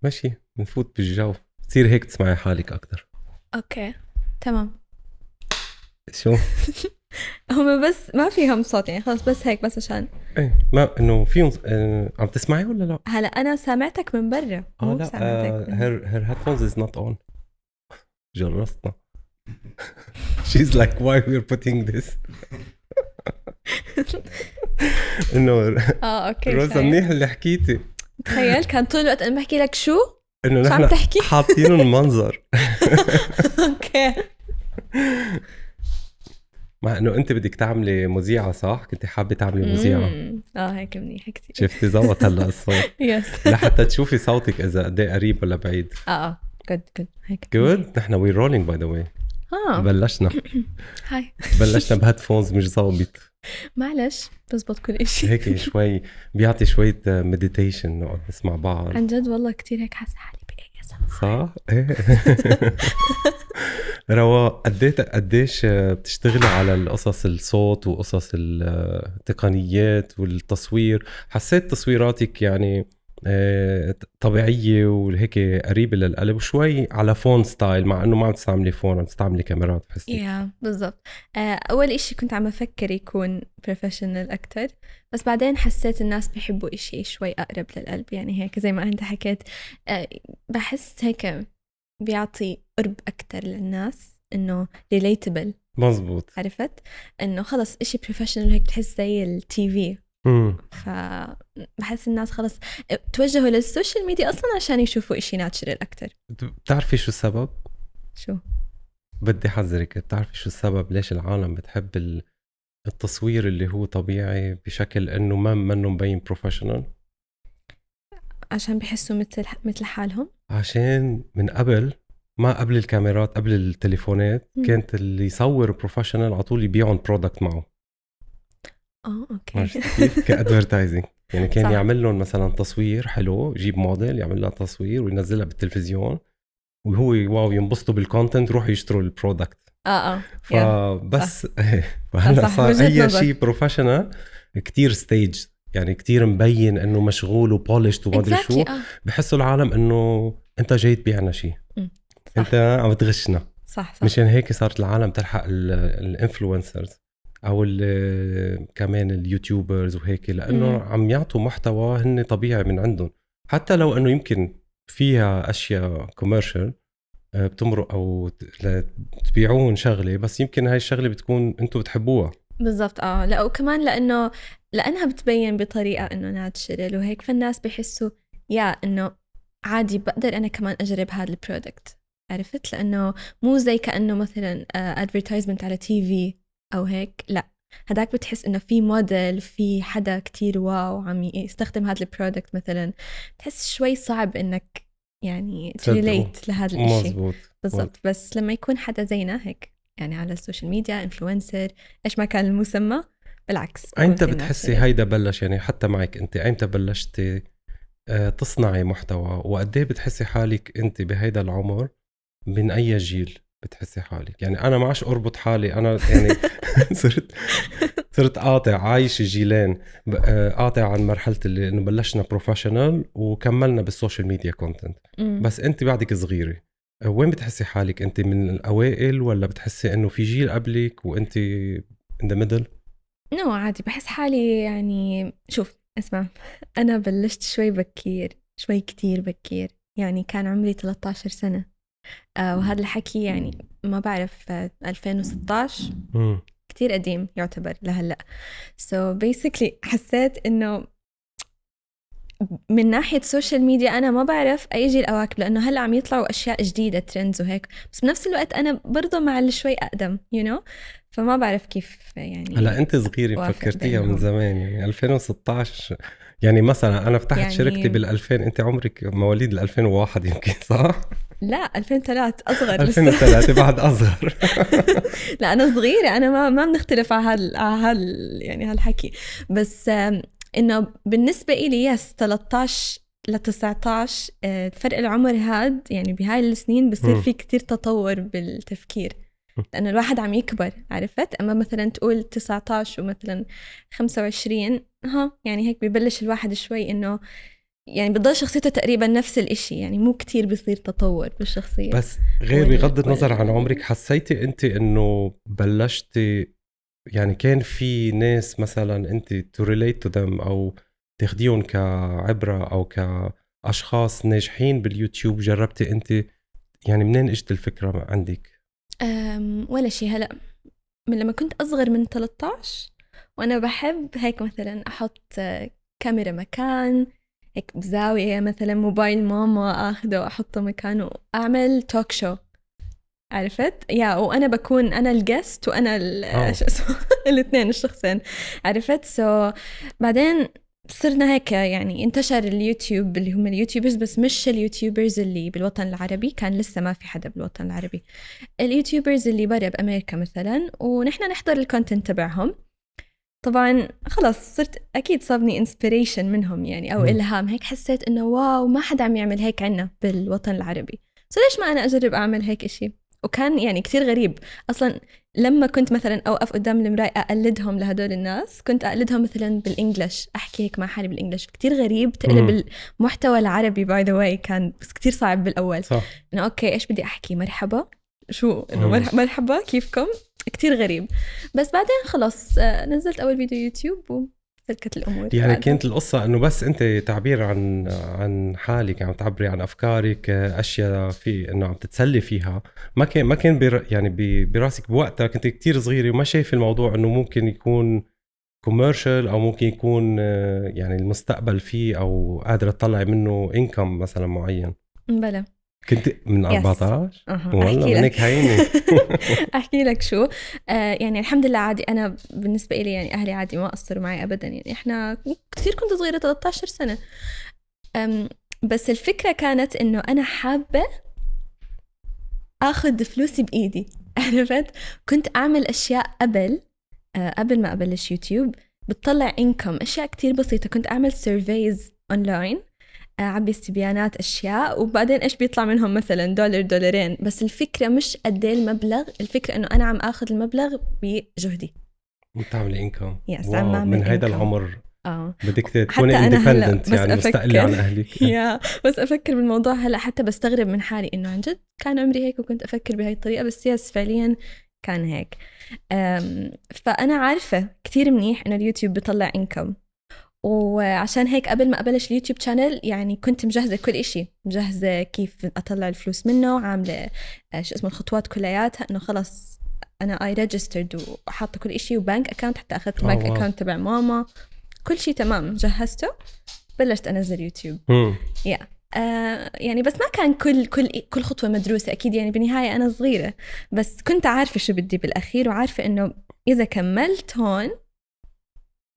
ماشي بنفوت بالجو، تصير هيك تسمعي حالك أكتر. اوكي تمام. شو؟ هم بس ما فيهم صوت يعني، خلص بس هيك بس عشان ايه ما انه فيهم عم تسمعي ولا لا؟ هلا انا سامعتك من برا مو لا سامعتك من her headphones is not on. جرستنا. She's like why we're putting this. انه اوكي روزا شايف. منيح اللي حكيتي. تخيل كان طول الوقت انا بحكي لك شو انه شو عم نحن تحكي. حاطينهم منظر. اوكي. مع انه انت بدك تعملي مذيعة صح؟ كنت حابة تعملي مذيعة. هيك منيح كتير. شفتي زبط هلا الصوت. يس. لحتى تشوفي صوتك اذا قد ايه قريب ولا بعيد. جود هيك منيح. جود. نحن وي رولينج باي ذا واي. اه بلشنا هاي. بلشنا بهيدفونز مش ظابط. معلش بزبط كل اشي. هيك شوي بيعطي شوية مديتيشن نقعد نسمع بعض. عن جد والله كتير هيك حاسة حالي بأي صح؟ ايه. رواق قديش بتشتغلي على القصص الصوت وقصص التقنيات والتصوير؟ حسيت تصويراتك يعني طبيعية وهيك قريبة للقلب وشوي على فون ستايل، مع انه ما عم تستعملي فون، عم تستعملي كاميرات بحسك. يا بالضبط. أول إشي كنت عم أفكر يكون بروفيشنال أكتر، بس بعدين حسيت الناس بيحبوا إشي شوي أقرب للقلب، يعني هيك زي ما أنت حكيت. بحس هيك بيعطي قرب أكتر للناس، إنه relatable. مزبوط. عرفت إنه خلص إشي بروفيشنال هيك بتحس زي التي في. فبحس الناس خلص توجهوا للسوشيال ميديا أصلا عشان يشوفوا إشي ناتشرال أكتر. بتعرفي شو السبب؟ شو؟ بدي حذرك، بتعرفي شو السبب ليش العالم بتحب التصوير اللي هو طبيعي بشكل انه ما منه مبين بروفيشنال؟ عشان بحسوا مثل حالهم. عشان من قبل، ما قبل الكاميرات قبل التليفونات، كانت اللي يصور بروفيشنال على طول يبيعون برودكت معه. اوكي. عرفتي كيف؟ كادفرتايزنج. يعني كان صح. يعمل لهم مثلا تصوير حلو، يجيب موديل يعمل لها تصوير وينزلها بالتلفزيون، وهو واو ينبسطوا بالكونتنت، يروحوا يشتروا البرودكت. يا فبس صح فهلا صح صار وجهة اي نظر. شيء بروفيشنال كتير ستيج، يعني كتير مبين انه مشغول وبولشت وما ادري exactly. شو. بحسوا العالم انه انت جاي تبيعنا شيء، صح انت عم تغشنا. صح صح. مشان هيك صارت العالم تلحق الانفلونسرز او كمان اليوتيوبرز وهيك، لانه عم يعطوا محتوى هن طبيعي من عندهم، حتى لو انه يمكن فيها اشياء كوميرشال بتمرق او تبيعون شغله، بس يمكن هاي الشغله بتكون انتم بتحبوها. بالضبط. لا وكمان لانها بتبين بطريقه انه ناتشرال وهيك، فالناس بيحسوا يا انه عادي بقدر انا كمان اجرب هذا البرودكت. عرفت؟ لانه مو زي كانه مثلا ادفرتايزمنت على تي في او هيك، لا هداك بتحس انه في موديل، في حدا كتير واو عم يستخدم هذا البرودكت مثلا، تحس شوي صعب انك يعني تصدقوا تريليت لهذا الاشي. مزبوط. بالضبط. بس لما يكون حدا زينا هيك يعني على السوشيال ميديا انفلونسر، ايش ما كان المسمى، بالعكس بكون ايمتى كثير بتحسي ناتشرال. هيدا بلش؟ يعني حتى معك انت ايمتى بلشتي تصنعي محتوى؟ وقد ايه بتحسي حالك انت بهيدا العمر؟ من اي جيل بتحسي حالك؟ يعني انا ما عادش اربط حالي انا يعني صرت قاطع عايش جيلين، قاطع عن مرحله اللي انه بلشنا بروفيشنال وكملنا بالسوشيال ميديا كونتنت. بس انت بعدك صغيره، وين بتحسي حالك؟ انت من الاوائل ولا بتحسي انه في جيل قبلك وانت in the middle؟ نو عادي بحس حالي يعني. شوف اسمع، انا بلشت شوي بكير، شوي كتير بكير، يعني كان عمري 13 سنة. وهذا الحكي يعني ما بعرف 2016. كتير قديم يعتبر لهلأ. so basically حسيت إنه من ناحية سوشيال ميديا أنا ما بعرف أي جيل أواكب، لأنه هلأ عم يطلعوا أشياء جديدة ترندز وهيك، بس بنفس الوقت أنا برضو مع اللي شوي أقدم فما بعرف كيف يعني. هلا انت صغيره وافق فكرتيها من بينهم زمان، يعني 2016. يعني مثلا انا فتحت شركتي يعني. بال2000، انت عمرك مواليد 2001 يمكن صح؟ لا 2003 أصغر لسه. 2003 بعد اصغر. لا أنا صغيرة، أنا ما بنختلف على يعني هالحكي. بس إنه بالنسبة إلي يس 13 ل 19 فرق العمر هاد يعني بهاي السنين بصير في كتير تطور بالتفكير، لأنه الواحد عم يكبر. عرفت؟ أما مثلا تقول 19 ومثلا 25 يعني هيك ببلش الواحد شوي إنه يعني بتضل شخصيته تقريبا نفس الإشي، يعني مو كتير بيصير تطور بالشخصية. بس غير بغض النظر عن عمرك، حسيتي انت انه بلشتي يعني كان في ناس مثلا انت to relate to them او تاخديهم كعبرة او كأشخاص ناجحين باليوتيوب، جربتي انت يعني منين اجت الفكرة عندك؟ ولا شيء. هلأ من لما كنت أصغر من 13 وأنا بحب هيك مثلا أحط كاميرا مكان هيك بزاوية، مثلا موبايل ماما أخده وأحطه مكانه، أعمل توك شو، عرفت؟ وأنا بكون أنا الجست وأنا شو اسمه الاثنين الشخصين، عرفت؟ بعدين صرنا هيك يعني انتشر اليوتيوب اللي هم اليوتيوبرز، بس مش اليوتيوبرز اللي بالوطن العربي، كان لسه ما في حدا بالوطن العربي، اليوتيوبرز اللي برا بأمريكا مثلا، ونحن نحضر الكونتنت تبعهم. طبعا خلص صرت أكيد صابني انسبيريشن منهم يعني، أو إلهام، هيك حسيت إنه واو ما حدا عم يعمل هيك عنا بالوطن العربي، ليش ما أنا أجرب أعمل هيك إشي؟ وكان يعني كتير غريب أصلا لما كنت مثلا أوقف قدام المراية أقلدهم لهدول الناس، كنت أقلدهم مثلا بالإنجليش، أحكي هيك مع حالي بالإنجليش، كتير غريب تقلب المحتوى العربي باي ذا واي، كان بس كتير صعب بالأول. صح. إنه أوكي إيش بدي أحكي، مرحبا، شو إنه مرحبا كيفكم، كتير غريب. بس بعدين خلص نزلت أول فيديو يوتيوب وسلكت الأمور يعني بعدها. كانت القصة انه بس انت تعبير عن حالك، عم تعبري عن افكارك، اشياء في انه عم تتسلي فيها، ما كان يعني براسك بوقتها كنت كتير صغيرة وما شايف الموضوع انه ممكن يكون كوميرشال او ممكن يكون يعني المستقبل فيه او قادر تطلع منه انكم مثلا معين. بلا كنت من 14 والله أحكي منك لك. هيني. أحكي لك شو يعني الحمد لله عادي، أنا بالنسبة إلي يعني أهلي عادي ما قصروا معي أبدا، يعني إحنا كثير كنت صغيرة 13 سنة. بس الفكرة كانت إنه أنا حابة أخذ فلوسي بإيدي، عرفت؟ كنت أعمل أشياء قبل ما أبلش يوتيوب، بتطلع إنكم أشياء كتير بسيطة، كنت أعمل سيرفيز أونلاين، أعبي استبيانات أشياء، وبعدين إيش بيطلع منهم مثلا $2 بس الفكرة مش قد ايه المبلغ، الفكرة إنه أنا عم أخذ المبلغ بجهدي، بتعملي انكم عم أعمل من هيدا income. العمر بدك تكوني حتى أنا هلأ اندبندنت، بس يعني مستقلة عن أهلك. بس أفكر بالموضوع هلأ حتى بستغرب من حالي إنه عن جد كان عمري هيك وكنت أفكر بهاي الطريقة، بس فعليا كان هيك. فأنا عارفة كتير منيح إنه اليوتيوب بيطلع إنكم، وعشان هيك قبل ما أبلش اليوتيوب شانل يعني كنت مجهزة كل إشي، مجهزة كيف أطلع الفلوس منه، عاملة شو اسمه الخطوات كلياتها، إنه خلص أنا I registered وحاطة كل إشي، وبانك أكاونت حتى أخذت البانك أكاونت تبع ماما، كل شي تمام جهزته، بلشت أنزل يوتيوب. يعني بس ما كان كل خطوة مدروسة أكيد، يعني بالنهاية أنا صغيرة، بس كنت عارفة شو بدي بالأخير، وعارفة إنه إذا كملت هون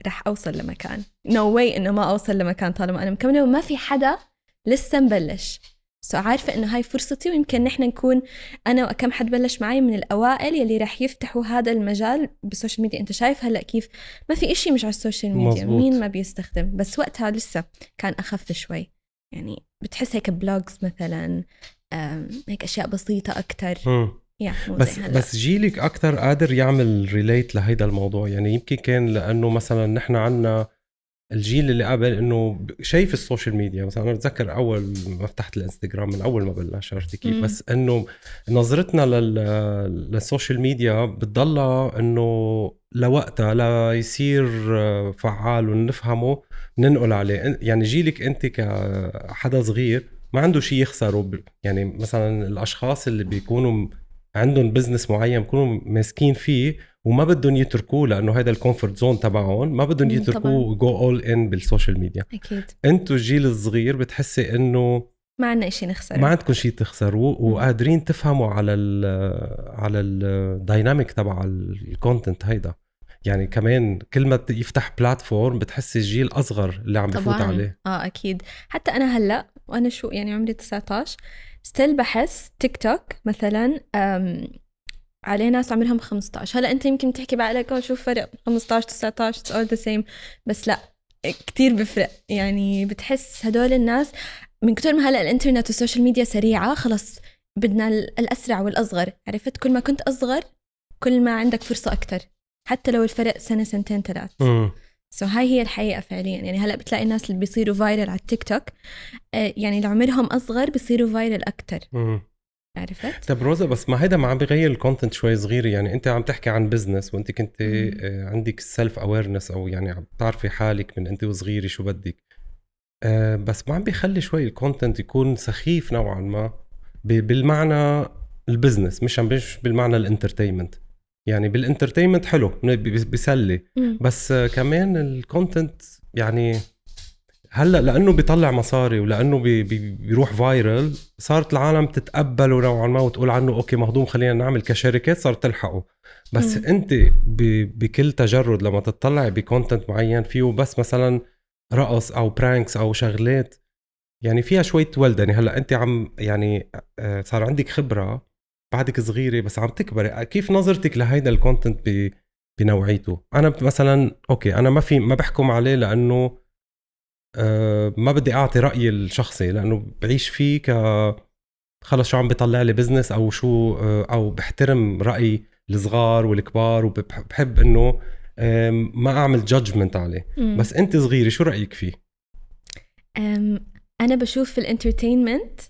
رح أوصل لمكان، no way إنه ما أوصل لمكان طالما أنا مكملة وما في حدا لسه مبلش. عارفة إنه هاي فرصتي، ويمكن نحن نكون أنا وكم حد بلش معي من الأوائل يلي رح يفتحوا هذا المجال بالسوشيال ميديا. أنت شايف هلأ كيف ما في إشي مش على السوشيال ميديا، مزبوط. مين ما بيستخدم، بس وقتها لسه كان أخف شوي، يعني بتحس هيك بلوجز مثلا، هيك أشياء بسيطة أكتر. بس جيلك أكتر قادر يعمل ريليت لهيدا الموضوع، يعني يمكن كان لأنه مثلا نحن عنا الجيل اللي قبل إنه شايف السوشيال ميديا، مثلا أنا بتذكر أول ما فتحت الانستغرام من أول ما بلش، عرفتي كيف؟ بس إنه نظرتنا للسوشيال ميديا بتضلها إنه لوقتها لا يصير فعال ونفهمه ننقل عليه. يعني جيلك أنت كحدا صغير ما عنده شيء يخسره، يعني مثلا الأشخاص اللي بيكونوا عندهم بزنس معين بيكونوا ماسكين فيه وما بدهم يتركوه، لانه هذا الكومفورت زون تبعهم، ما بدهم يتركوه جو اول ان بالسوشيال ميديا. اكيد انتوا الجيل الصغير بتحسي انه ما عندنا شيء نخسره، ما عندكم شيء تخسروه، وقادرين تفهموا على الدايناميك تبع الكونتنت هيدا. يعني كمان كل ما يفتح بلاتفورم بتحسي الجيل اصغر اللي عم بفوت عليه. اكيد. حتى انا هلا وانا شو يعني عمري 19 ستيل بحس تيك توك مثلا عليه ناس عمرهم 15. هلا انت يمكن تحكي بعقلك شوف فرق 15 19 it's all the same، بس لا كتير بفرق. يعني بتحس هدول الناس من كتر ما هلا الانترنت والسوشيال ميديا سريعة، خلص بدنا الأسرع والأصغر، عرفت؟ كل ما كنت أصغر كل ما عندك فرصة أكتر، حتى لو الفرق سنة سنتين 3. هاي هي الحقيقة فعليا. يعني هلأ بتلاقي الناس اللي بيصيروا فايرل على التيك توك يعني اللي عمرهم أصغر بيصيروا فايرل أكتر. عرفت؟ طب روزا، بس ما هيدا ما عم بغير الكونتنت شوي صغير. يعني انت عم تحكي عن بزنس وانت كنت عندك سيلف اويرنس، او يعني عم تعرفي حالك من انت وصغيرة شو بدك. بس ما عم بيخلي شوي الكونتنت يكون سخيف نوعا ما بالمعنى البزنس، مش بالمعنى الانترتينمنت. يعني بالانترتينمنت حلو بيسلي، بس كمان الكونتنت يعني هلا لانه بيطلع مصاري ولانه بيروح فايرل، صارت العالم تتقبله نوعا ما وتقول عنه اوكي مهضوم، خلينا نعمل كشركات صارت تلحقه. بس انت بكل تجرد لما تطلع بكونتنت معين فيه بس مثلا رقص او برانكس او شغلات يعني فيها شوية ولد، يعني هلا انت عم يعني صار عندك خبرة بعدك صغيرة بس عم تكبري، كيف نظرتك لهيدا الكونتنت بنوعيته؟ انا مثلا اوكي انا ما بحكم عليه لانه ما بدي اعطي رأيي الشخصي، لانه بعيش فيه خلص شو عم بيطلع لي بزنس او شو، او بحترم رأي الصغار والكبار وبحب انه ما اعمل جادجمنت عليه. بس انت صغيرة شو رأيك فيه؟ أنا بشوف في الانترتينمنت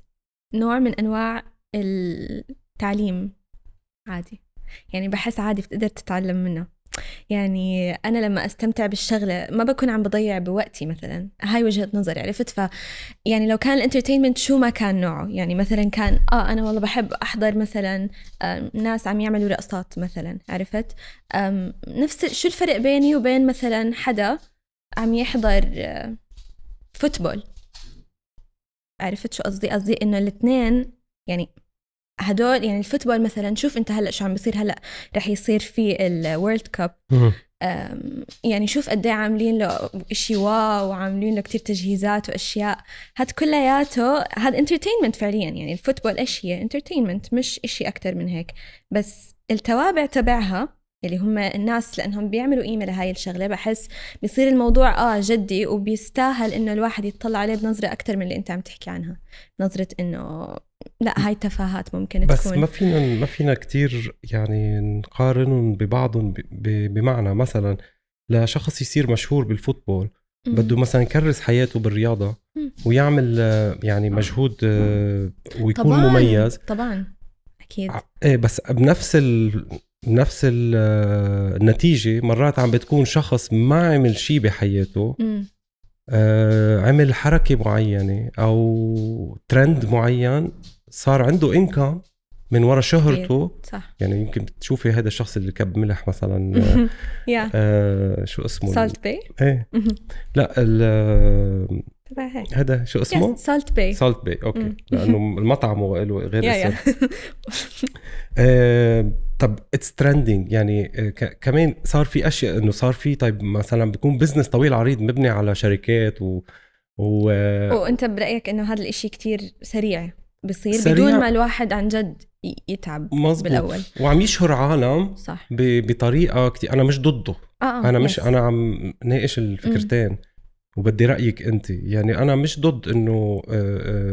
نوع من أنواع التعليم عادي. يعني بحس عادي بتقدر تتعلم منه. يعني أنا لما أستمتع بالشغلة ما بكون عم بضيع بوقتي مثلا. هاي وجهة نظري، عرفت؟ يعني لو كان الانترتينمنت شو ما كان نوعه، يعني مثلا كان أنا والله بحب أحضر مثلا ناس عم يعملوا رقصات مثلا، عرفت؟ نفس شو الفرق بيني وبين مثلا حدا عم يحضر فوتبول؟ عرفت شو قصدي إنه الاثنين يعني هدول، يعني الفوتبول مثلا شوف انت هلا شو عم بيصير. هلا رح يصير في الورلد كاب، يعني شوف قد ايه عاملين له اشي واو، وعاملين له كتير تجهيزات واشياء. هاد كلياته هاد انترتينمنت فعليا. يعني الفوتبول ايش هي؟ انترتينمنت، مش اشي اكتر من هيك. بس التوابع تبعها اللي هم الناس لانهم بيعملوا قيمه لهاي الشغله، بحس بيصير الموضوع جدي، وبيستاهل انه الواحد يطلع عليه بنظره اكتر من اللي انت عم تحكي عنها، نظره انه لا هاي تفاهات ممكن بس تكون. ما فينا كتير يعني نقارنهم ببعضهم بمعنى مثلا لشخص يصير مشهور بالفوتبول بده مثلا يكرس حياته بالرياضة ويعمل يعني مجهود ويكون طبعاً مميز طبعا اكيد. ايه، بس بنفس النتيجة مرات عم بتكون شخص ما عمل شي بحياته، عمل حركة معينة أو ترند معين، صار عنده إنكم من وراء شهرته. صح. يعني يمكن تشوفي هذا الشخص اللي كب ملح مثلا شو اسمه سالت باي. ايه لا هذا شو اسمه؟ سالت باي. سالت باي اوكي لانه المطعم هو له غير اسم. طب اتس ترندينج يعني كمان صار في اشياء انه صار في طيب مثلا بيكون بزنس طويل عريض مبني على شركات وانت برايك انه هذا الاشي كتير سريع بصير سريع بدون ما الواحد عن جد يتعب مزبوط. بالاول وعم يشهر عالم صح بطريقه كتير. انا مش ضده، انا مش انا عم ناقش الفكرتين وبدي رايك انت. يعني انا مش ضد انه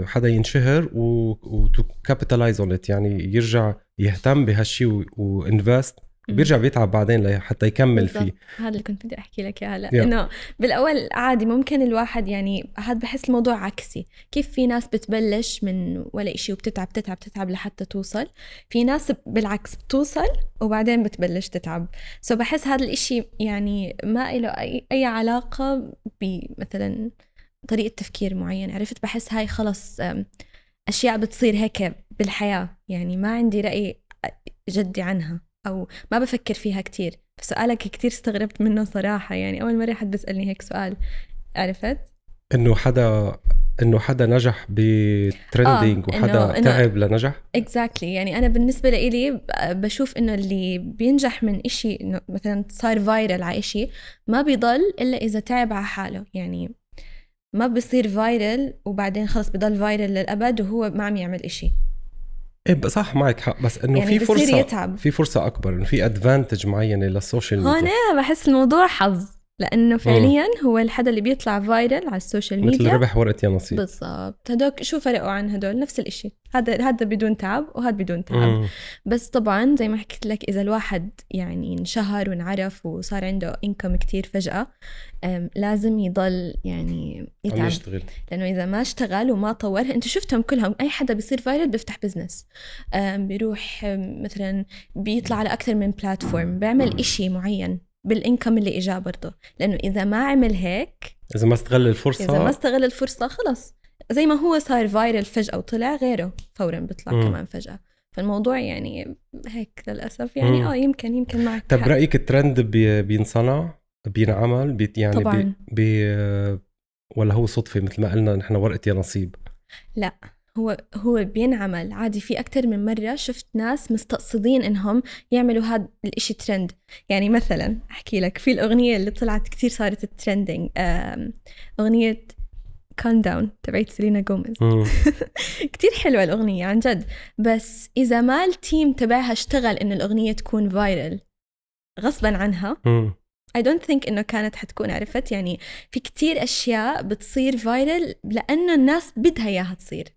حدا ينشهر وتو كابيتالايز اون ات، يعني يرجع يهتم بهالشي وانفست وبيرجع بيتعب بعدين حتى يكمل بالضبط. فيه. هذا اللي كنت بدي احكي لك اياه هلا، انه بالاول عادي ممكن الواحد يعني هذا بحس الموضوع عكسي. كيف في ناس بتبلش من ولا إشي وبتتعب تتعب تتعب لحتى توصل، في ناس بالعكس بتوصل وبعدين بتبلش تتعب. بحس هذا الإشي يعني ما له اي علاقة بمثلا طريقة تفكير معين، عرفت؟ بحس هاي خلص اشياء بتصير هيك بالحياة، يعني ما عندي رأي جدي عنها أو ما بفكر فيها كتير. فسؤالك كتير استغربت منه صراحة، يعني أول مرة حد بيسألني هيك سؤال، عرفت؟ إنه حدا نجح بترندينج وحدا تعب لنجح. exactly. يعني أنا بالنسبة لي بشوف إنه اللي بينجح من إشي إنه مثلا صار فايرل على إشي ما بيضل إلا إذا تعب على حاله. يعني ما بيصير فايرل وبعدين خلص بيضل فايرل للأبد وهو ما عم يعمل إشي. ايه صح معك حق، بس انه يعني في فرصه اكبر، انه في ادفانتج معينه للسوشيال ميديا. هون بحس الموضوع حظ، لأنه فعليا هو الحدا اللي بيطلع فايرل على السوشيال مثل ميديا. ربح ورقة يا نصيب بالضبط، هدول شو فرقوا عن هدول؟ نفس الإشي، هذا بدون تعب وهذا بدون تعب. بس طبعا زي ما حكيت لك، إذا الواحد يعني انشهر ونعرف وصار عنده إنكم كتير فجأة، لازم يضل يعني يتعب، يشتغل. لأنه إذا ما اشتغل وما طور، أنتوا شفتهم كلهم، أي حدا بيصير فايرل بيفتح بزنس، بيروح مثلا بيطلع على أكثر من بلاتفورم، بيعمل إشي معين بالإنكم اللي إجاه برضه. لأنه إذا ما عمل هيك، إذا ما استغل الفرصة خلص، زي ما هو صار فايرل فجأة وطلع، غيره فورا بيطلع كمان فجأة. فالموضوع يعني هيك للأسف يعني يمكن معك طب حق. رأيك الترند بينصنع بينعمل يعني طبعاً. ولا هو صدفة مثل ما قلنا نحن ورقة يا نصيب؟ لا، هو بينعمل عادي. في أكتر من مرة شفت ناس مستقصدين إنهم يعملوا هذا الإشي ترند. يعني مثلا أحكي لك، في الأغنية اللي طلعت كتير صارت الترندينج، أغنية كان داون تبعت سيلينا جوميز. كتير حلوة الأغنية عن جد، بس إذا ما التيم تبعها اشتغل إن الأغنية تكون فايرل غصبا عنها، I don't think إنه كانت حتكون عرفت. يعني في كتير أشياء بتصير فايرل لأنه الناس بدها إياها تصير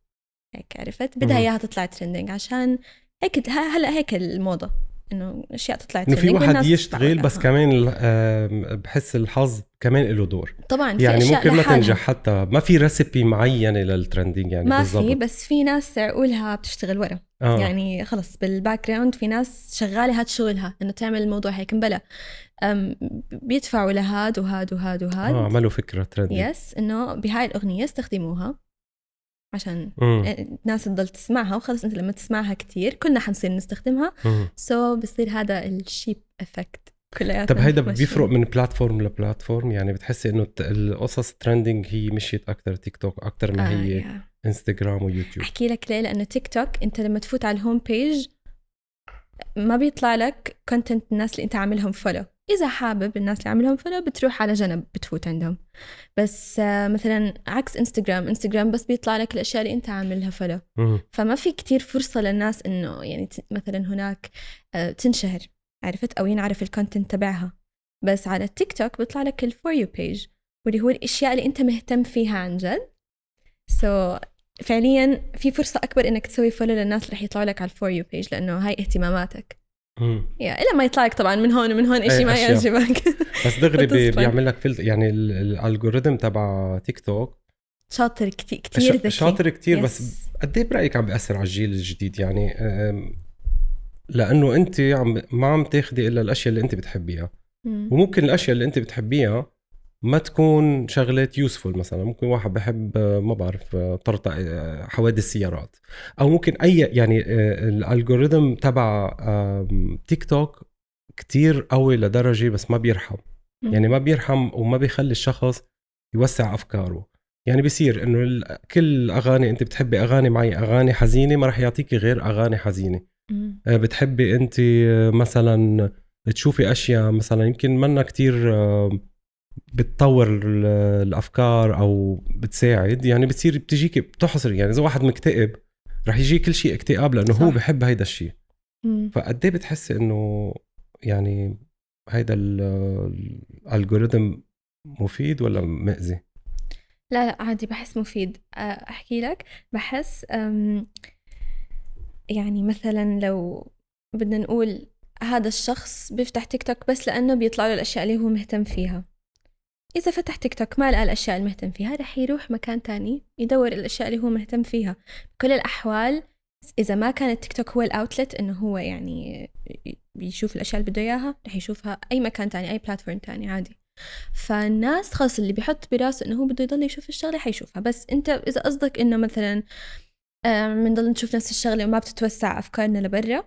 هيك، عرفت، بدها إياها تطلع ترندينج، عشان هيك هلأ هيك الموضة، إنه أشياء تطلع إنه ترندينج في واحد يشتغل، بس كمان بحس الحظ كمان له دور. طبعا. يعني في ممكن ما لحالها تنجح، حتى ما في ريسيبي معينة للترندينج يعني ما بالضبط. في، بس في ناس عقولها بتشتغل ورا. يعني خلص بالباك جراوند في ناس شغالة هاد شغلها إنه تعمل الموضوع هيك مبلا، بيدفعوا لهاد وهاد وهاد وهاد. عملوا فكرة ترندينج، يس، إنه بهاي الأغنية استخدموها عشان الناس تضل تسمعها، وخلص أنت لما تسمعها كتير كلنا حنصير نستخدمها. بصير هذا الشيب إفكت كلياتنا. طب هيدا بيفرق من بلاتفورم لبلاتفورم؟ يعني بتحسي إنه القصص ترندينج هي مشيت أكتر تيك توك أكتر ما هي انستغرام ويوتيوب؟ أحكي لك ليه. لأنه تيك توك أنت لما تفوت على الهوم بيج ما بيطلع لك كونتنت الناس اللي أنت عاملهم فولو. إذا حابب الناس اللي عاملهم فولو بتروح على جنب بتفوت عندهم. بس مثلا عكس انستغرام بس بيطلع لك الأشياء اللي أنت عاملها فولو. فما في كتير فرصة للناس إنه يعني مثلا هناك تنشهر، عرفت، أو ينعرف الكونتنت تبعها. بس على التيك توك بيطلع لك الفور يو بيج، واللي هو الأشياء اللي أنت مهتم فيها عن جد. فعليا في فرصة أكبر إنك تسوي فولو للناس اللي رح يطلعوا لك على الفور يو بيج، لأنه هاي اهتماماتك. إلا ما يطلعك طبعا من هون ومن هون إشي ما يعجبك. بس دغري بيعمل لك فلتر. يعني الالجوريثم تبع تيك توك شاطر كتير ذكي، شاطر كتير. بس قد ايه برأيك عم بيأثر على الجيل الجديد؟ يعني لأنه أنت ما عم تاخدي إلا الأشياء اللي أنت بتحبيها، وممكن الأشياء اللي أنت بتحبيها ما تكون شغلات يوسفول. مثلا ممكن واحد بحب ما بعرف طرطق حوادث السيارات، أو ممكن أي يعني الالجوريثم تبع تيك توك كتير قوي لدرجة بس ما بيرحم. يعني ما بيرحم وما بيخلي الشخص يوسع أفكاره. يعني بيصير إنه كل أغاني أنت بتحبي أغاني معي أغاني حزينة، ما رح يعطيكي غير أغاني حزينة. بتحبي أنت مثلا تشوفي أشياء مثلا يمكن منا كتير بتطور الأفكار أو بتساعد، يعني بتصير بتجيك بتحصر. يعني إذا واحد مكتئب رح يجي كل شيء اكتئاب لأنه صح. هو بحب هيدا الشيء. فقديه بتحسي إنه يعني هيدا الالجوريثم مفيد ولا مأذي؟ لا عادي، بحس مفيد. أحكي لك، بحس يعني مثلا لو بدنا نقول هذا الشخص بيفتح تيك توك بس لأنه بيطلع له الأشياء اللي هو مهتم فيها. إذا فتح تيك توك ما لقى الأشياء المهتم فيها، رح يروح مكان تاني يدور الأشياء اللي هو مهتم فيها. بكل الأحوال إذا ما كان التيك توك هو الأوتلت إنه هو يعني بيشوف الأشياء اللي بده إياها، رح يشوفها أي مكان تاني، أي بلاتفورم تاني عادي. فالناس خاص اللي بيحط براسه إنه هو بده يضل يشوف الشغلة حيشوفها. بس أنت إذا قصدك إنه مثلا بنضل نشوف نفس الشغلة وما بتتوسع أفكارنا لبرا،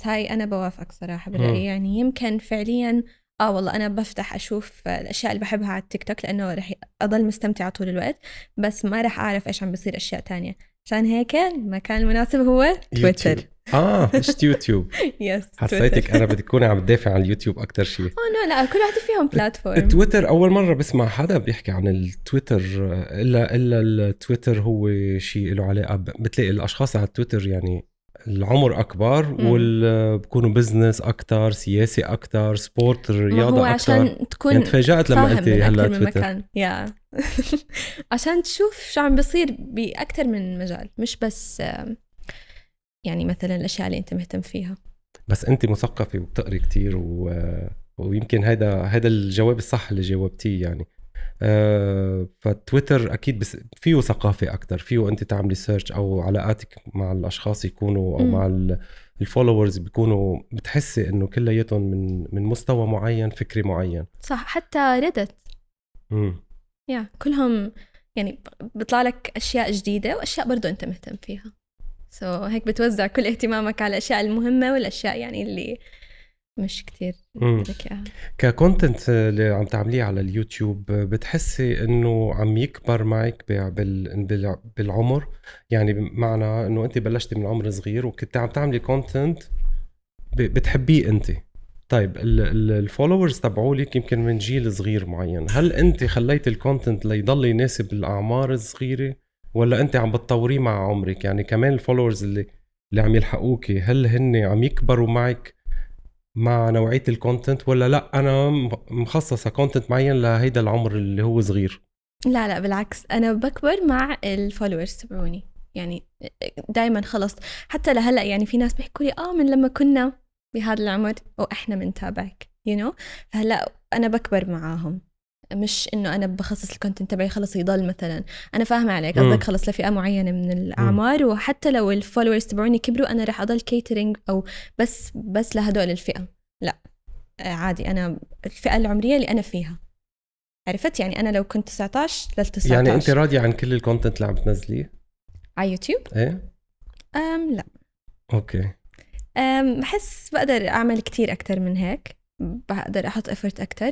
هاي أنا بوافقك صراحة بالرأي. يعني يمكن فعليا والله أنا بفتح أشوف الأشياء اللي بحبها على التيك توك لأنه رح أضل مستمتعة طول الوقت، بس ما رح أعرف إيش عم بصير أشياء تانية. عشان هيك المكان المناسب هو تويتر. مش يوتيوب. يس، حسيتك أنا بدي تكوني عم تدافع عن اليوتيوب أكتر شيء. لا كل واحد فيهم بلاتفورم. تويتر أول مرة بسمع حدا بيحكي عن التويتر، إلا التويتر هو شيء له علاقة بتلاقي الأشخاص على التويتر يعني العمر اكبر بكونوا بزنس اكتر، سياسي اكتر، سبورت، ما هو رياضه اكتر. عشان تكون يعني تفاجأت لما فاهم قلت من هلا أكتر من تويتر. مكان عشان تشوف شو عم بيصير بأكتر من مجال، مش بس يعني مثلا الأشياء اللي أنت مهتم فيها. بس انت مثقفه وبتقري كتير ويمكن هذا الجواب الصح اللي جاوبتيه يعني. فتويتر اكيد بس فيه ثقافه اكتر، فيه انت تعملي سيرش او علاقاتك مع الاشخاص يكونوا او مع الفولورز بيكونوا بتحسي انه كلياتهم من مستوى معين، فكري معين. صح. حتى ردت كلهم يعني بيطلع لك أشياء جديدة وأشياء برضو أنت مهتم فيها، هيك بتوزع كل اهتمامك على الأشياء المهمة والأشياء يعني اللي مش كتير بدك إياها. ككونتنت اللي عم تعمليه على اليوتيوب بتحسي انه عم يكبر معك بالعمر؟ يعني بمعنى انه انت بلشتي من عمر صغير وكنت عم تعملي كونتنت بتحبيه انت، طيب الفولورز تبعولك يمكن من جيل صغير معين، هل انت خليت الكونتنت ليضل يناسب الاعمار الصغيره ولا انت عم بتطوريه مع عمرك؟ يعني كمان الفولورز اللي عم يلحقوكي هل هن عم يكبروا معك مع نوعية الكونتنت، ولا لا أنا مخصصة كونتنت معين لهيدا العمر اللي هو صغير؟ لا بالعكس، أنا بكبر مع الفولورز تبعوني يعني دايما. خلص حتى لهلأ يعني في ناس بيحكوا لي من لما كنا بهذا العمر وإحنا منتابعك فهلأ أنا بكبر معاهم، مش إنه أنا بخصص الكونتنت تبعي خلص يضل مثلا. أنا فاهمة عليك قصدك خلص لفئة معينة من الأعمار، وحتى لو الفولورز تبعوني كبروا أنا رح أضل كيترينج أو بس لهدول الفئة. لا عادي، أنا الفئة العمرية اللي أنا فيها، عرفت يعني. أنا لو كنت 19 لل19. يعني أنت راضية عن كل الكونتنت اللي عم تنزليه على يوتيوب؟ إيه؟ لا. أوكي. بحس بقدر أعمل كتير أكتر من هيك، بقدر أحط إفورت أكتر،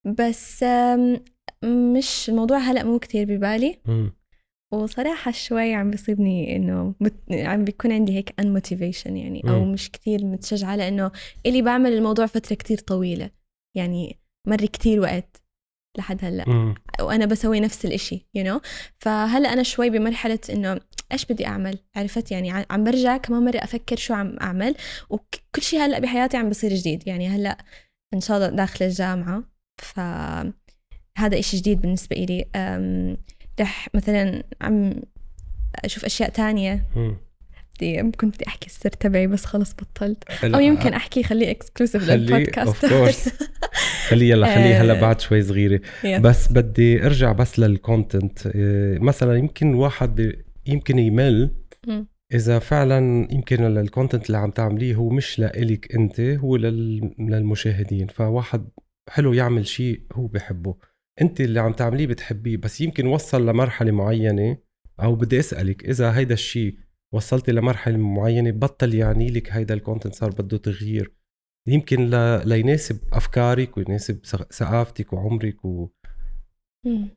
بس مش الموضوع هلأ مو كتير ببالي. وصراحة شوي عم بيصيبني إنه عم بيكون عندي هيك unmotivation يعني، أو مش كتير متشجعة لأنه إلي بعمل الموضوع فترة كتير طويلة، يعني مر كتير وقت لحد هلأ وأنا بسوي نفس الإشي فهلأ أنا شوي بمرحلة إنه إيش بدي أعمل، عرفت يعني. عم برجع كمان مرة أفكر شو عم أعمل، وكل شيء هلأ بحياتي عم بصير جديد يعني. هلأ إن شاء الله داخل الجامعة، فهذا إشي جديد بالنسبة إلي. رح مثلا عم أشوف أشياء تانية. كنت بدي أحكي السر تبعي بس خلص بطلت، أو يمكن أحكي خليه إكسكلوسيف للبودكاست. خليه هلا بعد شوي صغيرة. بس بدي أرجع بس للكونتنت. مثلا يمكن واحد يمكن يمل إذا فعلا يمكن الكونتنت اللي عم تعمليه هو مش لإلك أنت، هو للمشاهدين. فواحد حلو يعمل شيء هو بحبه، أنت اللي عم تعمليه بتحبيه، بس يمكن وصل لمرحلة معينة. أو بدي أسألك إذا هيدا الشيء وصلتي لمرحلة معينة بطل يعني لك هيدا الكونتنت، صار بده تغيير يمكن ليناسب أفكارك ويناسب ثقافتك وعمرك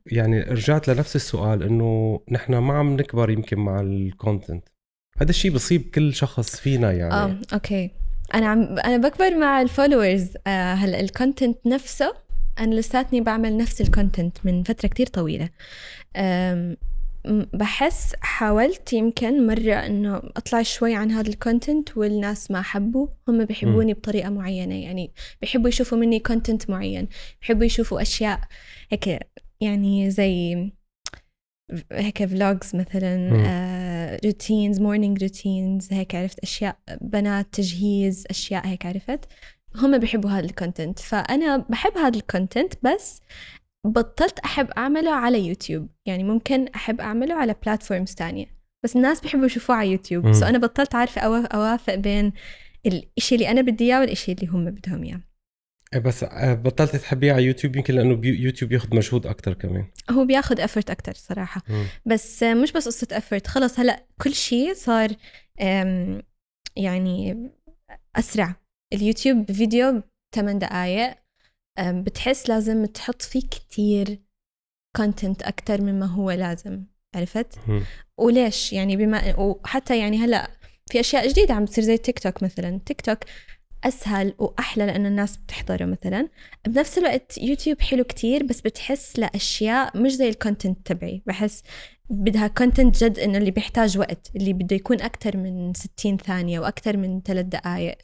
يعني رجعت لنفس السؤال إنه نحن ما عم نكبر يمكن مع الكونتنت. هذا الشيء بصيب كل شخص فينا يعني. أوكي. أنا بكبر مع الفولورز. هلا الكونتنت نفسه أنا لساتني بعمل نفس الكونتنت من فترة كتير طويلة. بحس حاولت يمكن مرة إنه أطلع شوي عن هذا الكونتنت والناس ما حبوا. هم بيحبوني بطريقة معينة يعني، بيحبوا يشوفوا مني كونتنت معين، بيحبوا يشوفوا أشياء هيك يعني زي هيك فلوجز مثلا، روتينز، مورنينج روتينز هيك، عرفت أشياء بنات، تجهيز أشياء هيك، عرفت. هم بيحبوا هذا الكونتنت، فأنا بحب هذا الكونتنت بس بطلت أحب أعمله على يوتيوب. يعني ممكن أحب أعمله على بلاتفورمز تانية، بس الناس بيحبوا يشوفوه على يوتيوب. أنا بطلت عارفة أوافق بين الإشي اللي أنا بدي إياه والإشي اللي هم بدهم إياه. بس بطلت تحبيه على يوتيوب يمكن لأنه يوتيوب ياخد مجهود أكتر كمان. هو بياخد أفرت أكتر صراحة. بس مش بس قصة أفرت، خلص هلأ كل شيء صار يعني أسرع. اليوتيوب فيديو 8 دقايق، بتحس لازم تحط فيه كتير كونتنت أكتر مما هو لازم، عرفت. وليش يعني وحتى يعني هلأ في أشياء جديدة عم بتصير زي تيك توك مثلا. تيك توك أسهل وأحلى لأن الناس بتحضره مثلا. بنفس الوقت يوتيوب حلو كتير، بس بتحس لأشياء مش زي الكونتنت تبعي. بحس بدها كونتنت جد إنه اللي بيحتاج وقت، اللي بده يكون أكتر من 60 ثانية وأكتر من 3 دقايق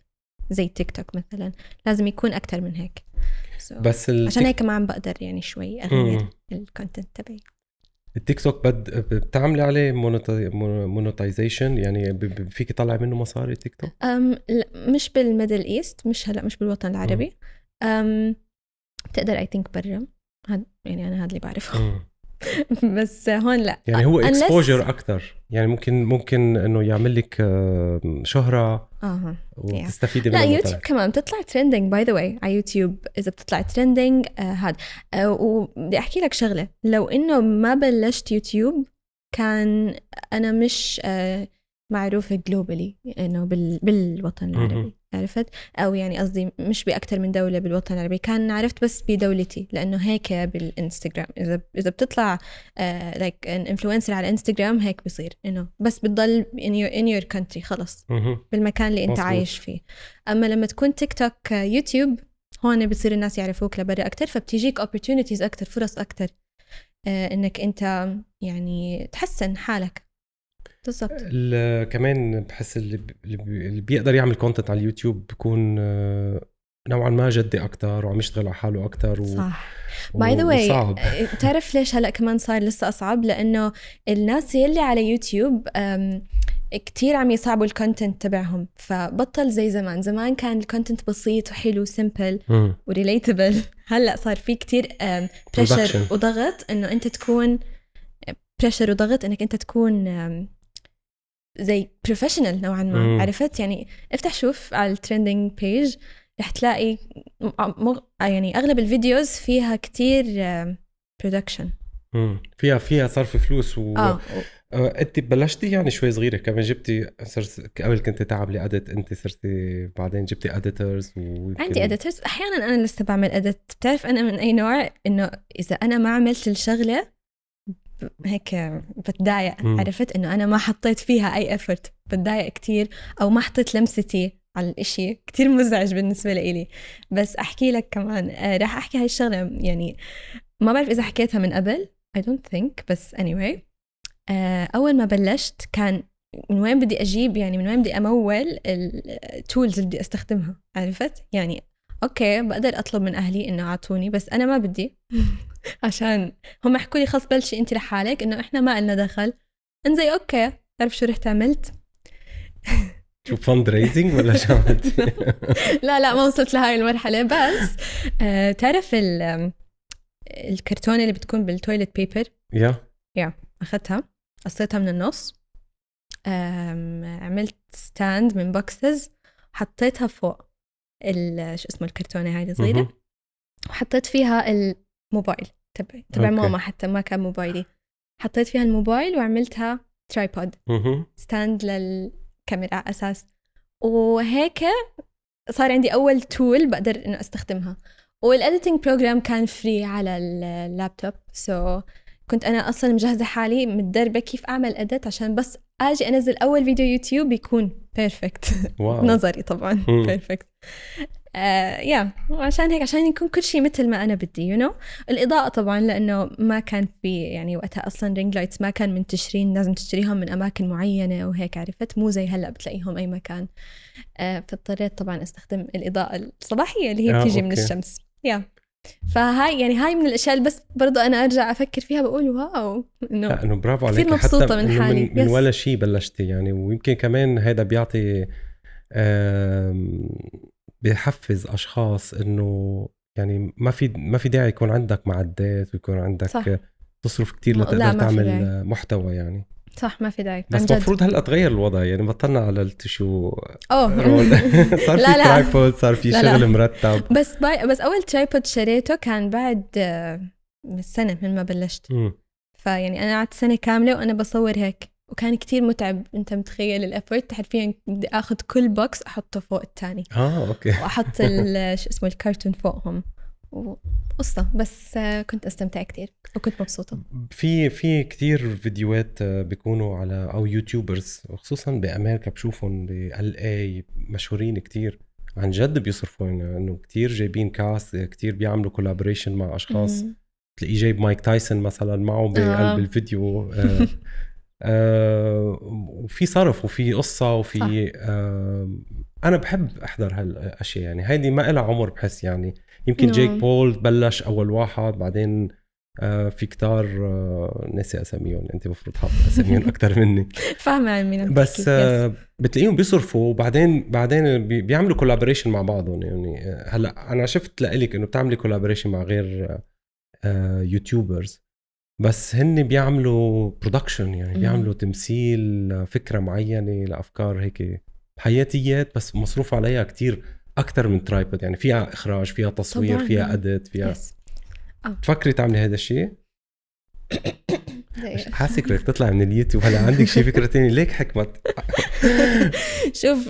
زي تيك توك مثلا، لازم يكون أكتر من هيك. بس عشان هيك ما عم بقدر يعني شوي أغير الكونتنت تبعي. التيك توك بتعملي عليه مونوتايزيشن، يعني فيك تطلع منه مصاري تيك توك؟ مش بالميدل ايست، مش هلا مش بالوطن العربي. بتقدر اي ثينك برا، يعني انا هذا اللي بعرفه. بس هون لا، يعني هو اكسبوجر اكثر، يعني ممكن انه يعمل لك شهرة وتستفيدي منها. لا يوتيوب كمان بتطلع ترندنج باي ذا واي على يوتيوب، اذا بتطلع ترندنج هذا. وبدي احكي لك شغله، لو انه ما بلشت يوتيوب كان انا مش معروفه جلوبالي انه بالوطن العربي، عرفت؟ او يعني قصدي مش باكثر من دوله بالوطن العربي، كان عرفت بس بدولتي، لانه هيك بالانستغرام اذا بتطلع لايك ان انفلونسر على انستغرام هيك بصير انه بس بتضل in your country خلص، بالمكان اللي انت عايش فيه. اما لما تكون تيك توك يوتيوب، هون بصير الناس يعرفوك لبرا اكثر، فبتيجيك opportunities اكثر، فرص اكثر انك انت يعني تحسن حالك. بالضبط. كمان بحس اللي بيقدر يعمل كونتنت على اليوتيوب بيكون نوعا ما جدي اكتر وعم يشتغل على حاله اكتر صح. باي ذا واي، تعرف ليش هلا كمان صار لسه اصعب؟ لانه الناس يلي على يوتيوب كتير عم يصعبوا الكونتنت تبعهم، فبطل زي زمان كان الكونتنت بسيط وحلو سيمبل وريليتبل. هلا صار في كتير بريشر وضغط انه انت تكون انك انت تكون زي بروفيشنال نوعا ما. عرفت؟ يعني افتح شوف على الترندينج بيج رح تلاقي يعني اغلب الفيديوز فيها كتير برودكشن، فيها صرف فلوس انت بلشتي يعني شوي صغيره كمان، جبتي صرت قبل كنت تعملي اديت، انت صرتي بعدين جبتي اديترز عندي اديترز احيانا، انا لسه بعمل اديت. بتعرف انا من اي نوع؟ انه اذا انا ما عملت الشغله هيك بتضايق. عرفت؟ انه انا ما حطيت فيها اي افورت، بتضايق كتير، او ما حطيت لمستي على الاشي، كتير مزعج بالنسبه لي. بس احكي لك كمان راح احكي هاي الشغله، يعني ما بعرف اذا حكيتها من قبل I don't think، بس anyway اول ما بلشت كان من وين بدي اجيب، يعني من وين بدي امول التولز اللي بدي استخدمها. عرفت؟ يعني اوكي بقدر اطلب من اهلي انه اعطوني، بس انا ما بدي عشان هم يحكوا لي خلص بلشي انت لحالك، انه احنا ما لنا دخل. انزي اوكي، تعرف شو رحت عملت؟ شو فند ريزنج ولا شو عملتي؟ لا ما وصلت لهاي المرحله، بس تعرف الكرتونه اللي بتكون بالتويلت بيبر؟ يا اخذتها قصيتها من النص، عملت ستاند من بوكسز، حطيتها فوق شو اسمه الكرتونه هاي الصغيره، وحطيت فيها الموبايل تبع ماما، حتى ما كان موبايلي، حطيت فيها الموبايل وعملتها ترايبود ستاند للكاميرا اساس، وهيك صار عندي اول تول بقدر انه استخدمها. والاديتنج بروجرام كان فري على اللابتوب، كنت انا اصلا مجهزه حالي متدربه كيف اعمل اديت عشان بس اجي انزل اول فيديو يوتيوب يكون بيرفكت. نظري طبعا بيرفكت. وعشان هيك عشان يكون كل شيء مثل ما انا بدي الاضاءه طبعا، لانه ما كان في يعني وقتها اصلا رينج لايتس ما كان منتشرين، لازم تشتريهم من اماكن معينه وهيك، عرفت؟ مو زي هلا بتلاقيهم اي مكان. فاضطريت طبعا استخدم الاضاءه الصباحيه اللي هي بتيجي من الشمس. فهاي يعني هاي من الاشياء اللي بس برضو انا ارجع افكر فيها بقول واو، انه برافو عليك، كثير مبسوطه من حالي من ولا شيء بلشتي يعني. ويمكن كمان هذا بيعطي بيحفز اشخاص انه يعني ما في داعي يكون عندك معدات ويكون عندك صح. تصرف كتير لتقدر تعمل محتوى يعني. صح ما في داعي. بس مفروض هلأ تغير الوضع، يعني بطلنا على التشو صار في ترايبود، صار في شغل مرتب. بس اول ترايبود شريته كان بعد سنة من ما بلشت. فيعني انا قعدت سنة كاملة وانا بصور هيك، وكان كتير متعب. انت متخيل الافورت؟ حرفيا بدي اخذ كل بوكس احطه فوق الثاني اوكي واحط شو اسمه الكرتون فوقهم وقصة. بس كنت استمتع كتير وكنت مبسوطة. في كتير فيديوهات بيكونوا على او يوتيوبرز خصوصا بامريكا، بشوفهم بال مشهورين كتير عن جد، بيصرفوا انه كتير جايبين كاست، كتير بيعملوا كولابوريشن مع اشخاص تلاقيه جايب مايك تايسون مثلا معه بقلب الفيديو. وفي صرف وفي قصة وفي أنا بحب أحضر هالأشياء يعني. هيدي ما إلها عمر بحس يعني. يمكن جيك بول بلش أول واحد، بعدين في كتار ناسي أساميهم، أنت مفروض حاطة أساميهم أكتر مني. فاهمة عن مين عم بس تحكي. بتلاقيهم بيصرفوا وبعدين بيعملوا كولابوريشن مع بعضهم يعني. هلا أنا شفت لإلك إنه بتعملي كولابوريشن مع غير يوتيوبرز، بس هن بيعملوا برودكشن يعني بيعملوا تمثيل فكرة معينة لأفكار هيك حياتيات، بس مصروف عليها كتير أكتر من ترايبود يعني. فيها إخراج، فيها تصوير، طبعاً. فيها أدت، فيها تفكري تعملي هذا الشيء. مش حاسك بدك تطلع من اليوتيوب هلا عندك شي فكرة تاني ليك حكمت. شوف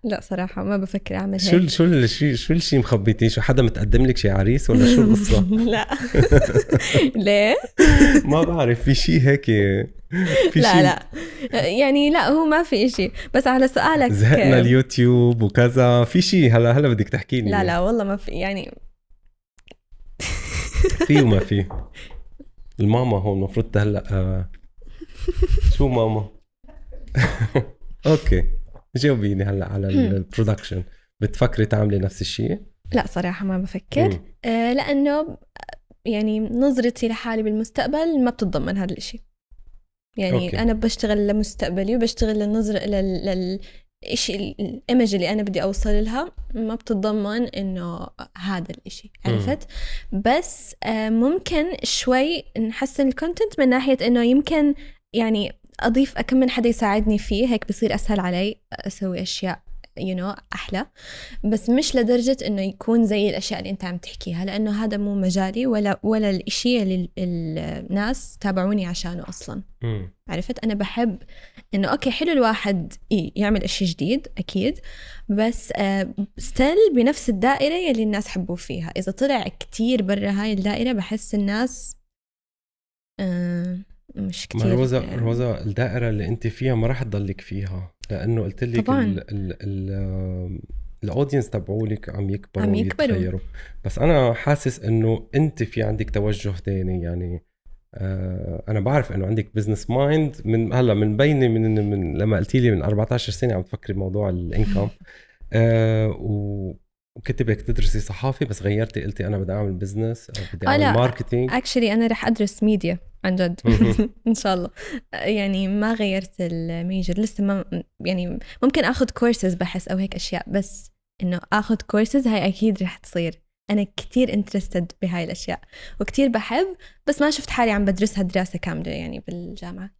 لا صراحة ما بفكر أعمل هيك. شو الشيء مخبيتيه؟ شو حدا متقدم لك شي عريس ولا شو القصة؟ لا. ليه؟ ما بعرف، في شيء هيك في لا شيء. لا يعني لا، هو ما في إشي. بس على سؤالك زهقنا اليوتيوب وكذا، في شيء هلا بدك تحكي لي؟ لا والله ما في يعني. في وما في. الماما هون المفروض هلا شو ماما؟ اوكي جاوبيني هلا على البرودكشن. بتفكري تعملي نفس الشيء؟ لا صراحة ما بفكر. لأنه يعني نظرتي لحالي بالمستقبل ما بتتضمن هذا الاشي يعني. أوكي. أنا بشتغل لمستقبلي وبشتغل للنظرة للإشي الإيمج اللي أنا بدي أوصل لها، ما بتتضمن إنه هذا الإشي، عرفت؟ بس ممكن شوي نحسن الكونتنت من ناحية إنه يمكن يعني أضيف كم من حدا يساعدني فيه، هيك بصير أسهل علي أسوي أشياء أحلى، بس مش لدرجة إنه يكون زي الأشياء اللي أنت عم تحكيها، لأنه هذا مو مجالي ولا الإشي اللي الناس تابعوني عشانه أصلاً. عرفت؟ أنا بحب إنه أوكي حلو الواحد يعمل إشي جديد أكيد، بس ستيل بنفس الدائرة يلي الناس حبوا فيها. إذا طلع كتير برا هاي الدائرة بحس الناس مش كتير. روزا الدائرة اللي انت فيها ما راح تضلك فيها، لانه قلت لك الاودينس تبعولك عم يكبروا ويتغيروا. بس انا حاسس انه انت في عندك توجه تاني يعني. انا بعرف انه عندك بزنس مايند من هلا، من بيني من لما قلت لي من 14 سنة عم تفكري بموضوع الانكم. وكنت بدك تدرسي صحافة بس غيرتي قلتي أنا بدي أعمل بزنس أو بدي أعمل ماركتينج. اكشلي أنا رح أدرس ميديا عن جد. إن شاء الله. يعني ما غيرت الميجر لسه، ما يعني ممكن أخذ كورسز بحس أو هيك أشياء، بس إنه أخذ كورسز هاي أكيد رح تصير. أنا كتير انترستد بهاي الأشياء وكتير بحب، بس ما شفت حالي عم بدرسها دراسة كاملة يعني بالجامعة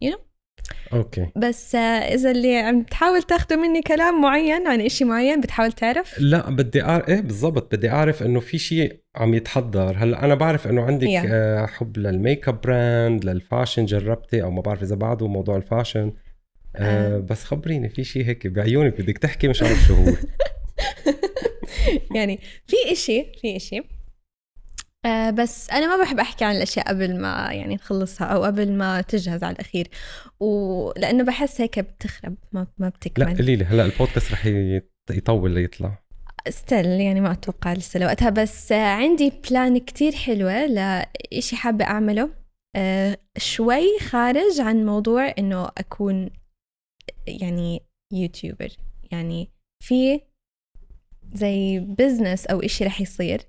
اوكي. بس اذا اللي عم تحاول تاخده مني كلام معين عن اشي معين بتحاول تعرف. لا بدي اعرف ايه بالضبط، بدي اعرف انه في شيء عم يتحضر. هلا انا بعرف انه عندك حب للميك اب براند، للفاشن، جربتي او ما بعرف اذا بعده موضوع الفاشن. بس خبريني في شيء هيك بعيونك بدك تحكي مش عارف شو هو. يعني في اشي بس أنا ما بحب أحكي عن الأشياء قبل ما يعني نخلصها أو قبل ما تجهز على الأخير، ولأنه بحس هيك بتخرب ما بتكمل. لا قليلي هلأ البودكاست رح يطول ليطلع ستيل يعني ما أتوقع لسه لوقتها، بس عندي بلان كتير حلوة لإشي حابة أعمله شوي خارج عن موضوع إنه أكون يعني يوتيوبر. يعني في زي بزنس أو إشي رح يصير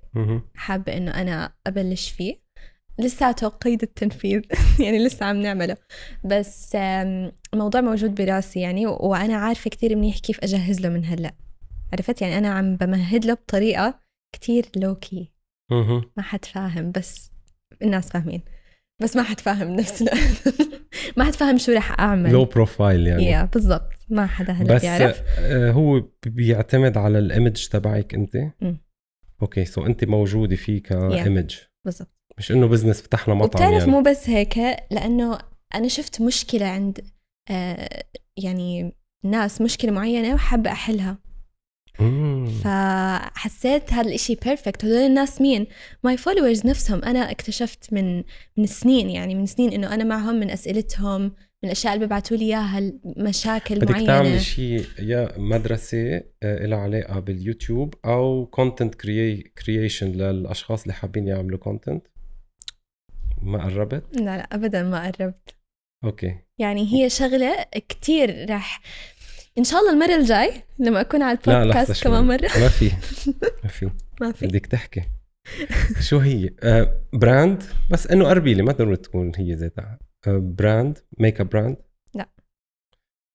حابة إنه أنا أبلش فيه، لساته قيد التنفيذ يعني لسه عم نعمله، بس الموضوع موجود براسي يعني، وأنا عارفة كتير منيح كيف أجهز له من هلأ. عرفت يعني أنا عم بمهد له بطريقة كتير لوكي، ما حد فاهم بس الناس فاهمين، بس ما حد فاهم نفس ما حد فاهم شو رح أعمل. لو بروفايل يعني. بالضبط، ما حدا هلا بيعرف. هو بيعتمد على الإيمج تبعك أنت. أوكي سو أنت موجودة فيه كإيمج. بالضبط، مش إنه بزنس فتحنا مطعم. وبتعرف يعني مو بس هيك، لأنه أنا شفت مشكلة عند يعني ناس، مشكلة معينة وحابة أحلها. فحسيت هذا الاشي بيرفكت. هدول الناس مين؟ ماي فولورز نفسهم. انا اكتشفت من سنين، يعني من سنين انه انا معهم من اسئلتهم، من الاشياء اللي ببعثوا لي اياها، المشاكل بدك معينه. تعمل شيء يا مدرسه لها علاقه باليوتيوب او كونتنت كرييشن للاشخاص اللي حابين يعملوا كونتنت. ما قربت؟ لا أبدا ما قربت. اوكي. يعني هي شغلة كتير راح إن شاء الله المرة الجاي لما أكون على لا البودكاست لحظة كمان شوي، مرة. ما في ما في. بدك تحكي شو هي؟ براند، بس انه قربي لي، ما ضروري تكون هي ذاتها. براند، ميك اب براند؟ لا.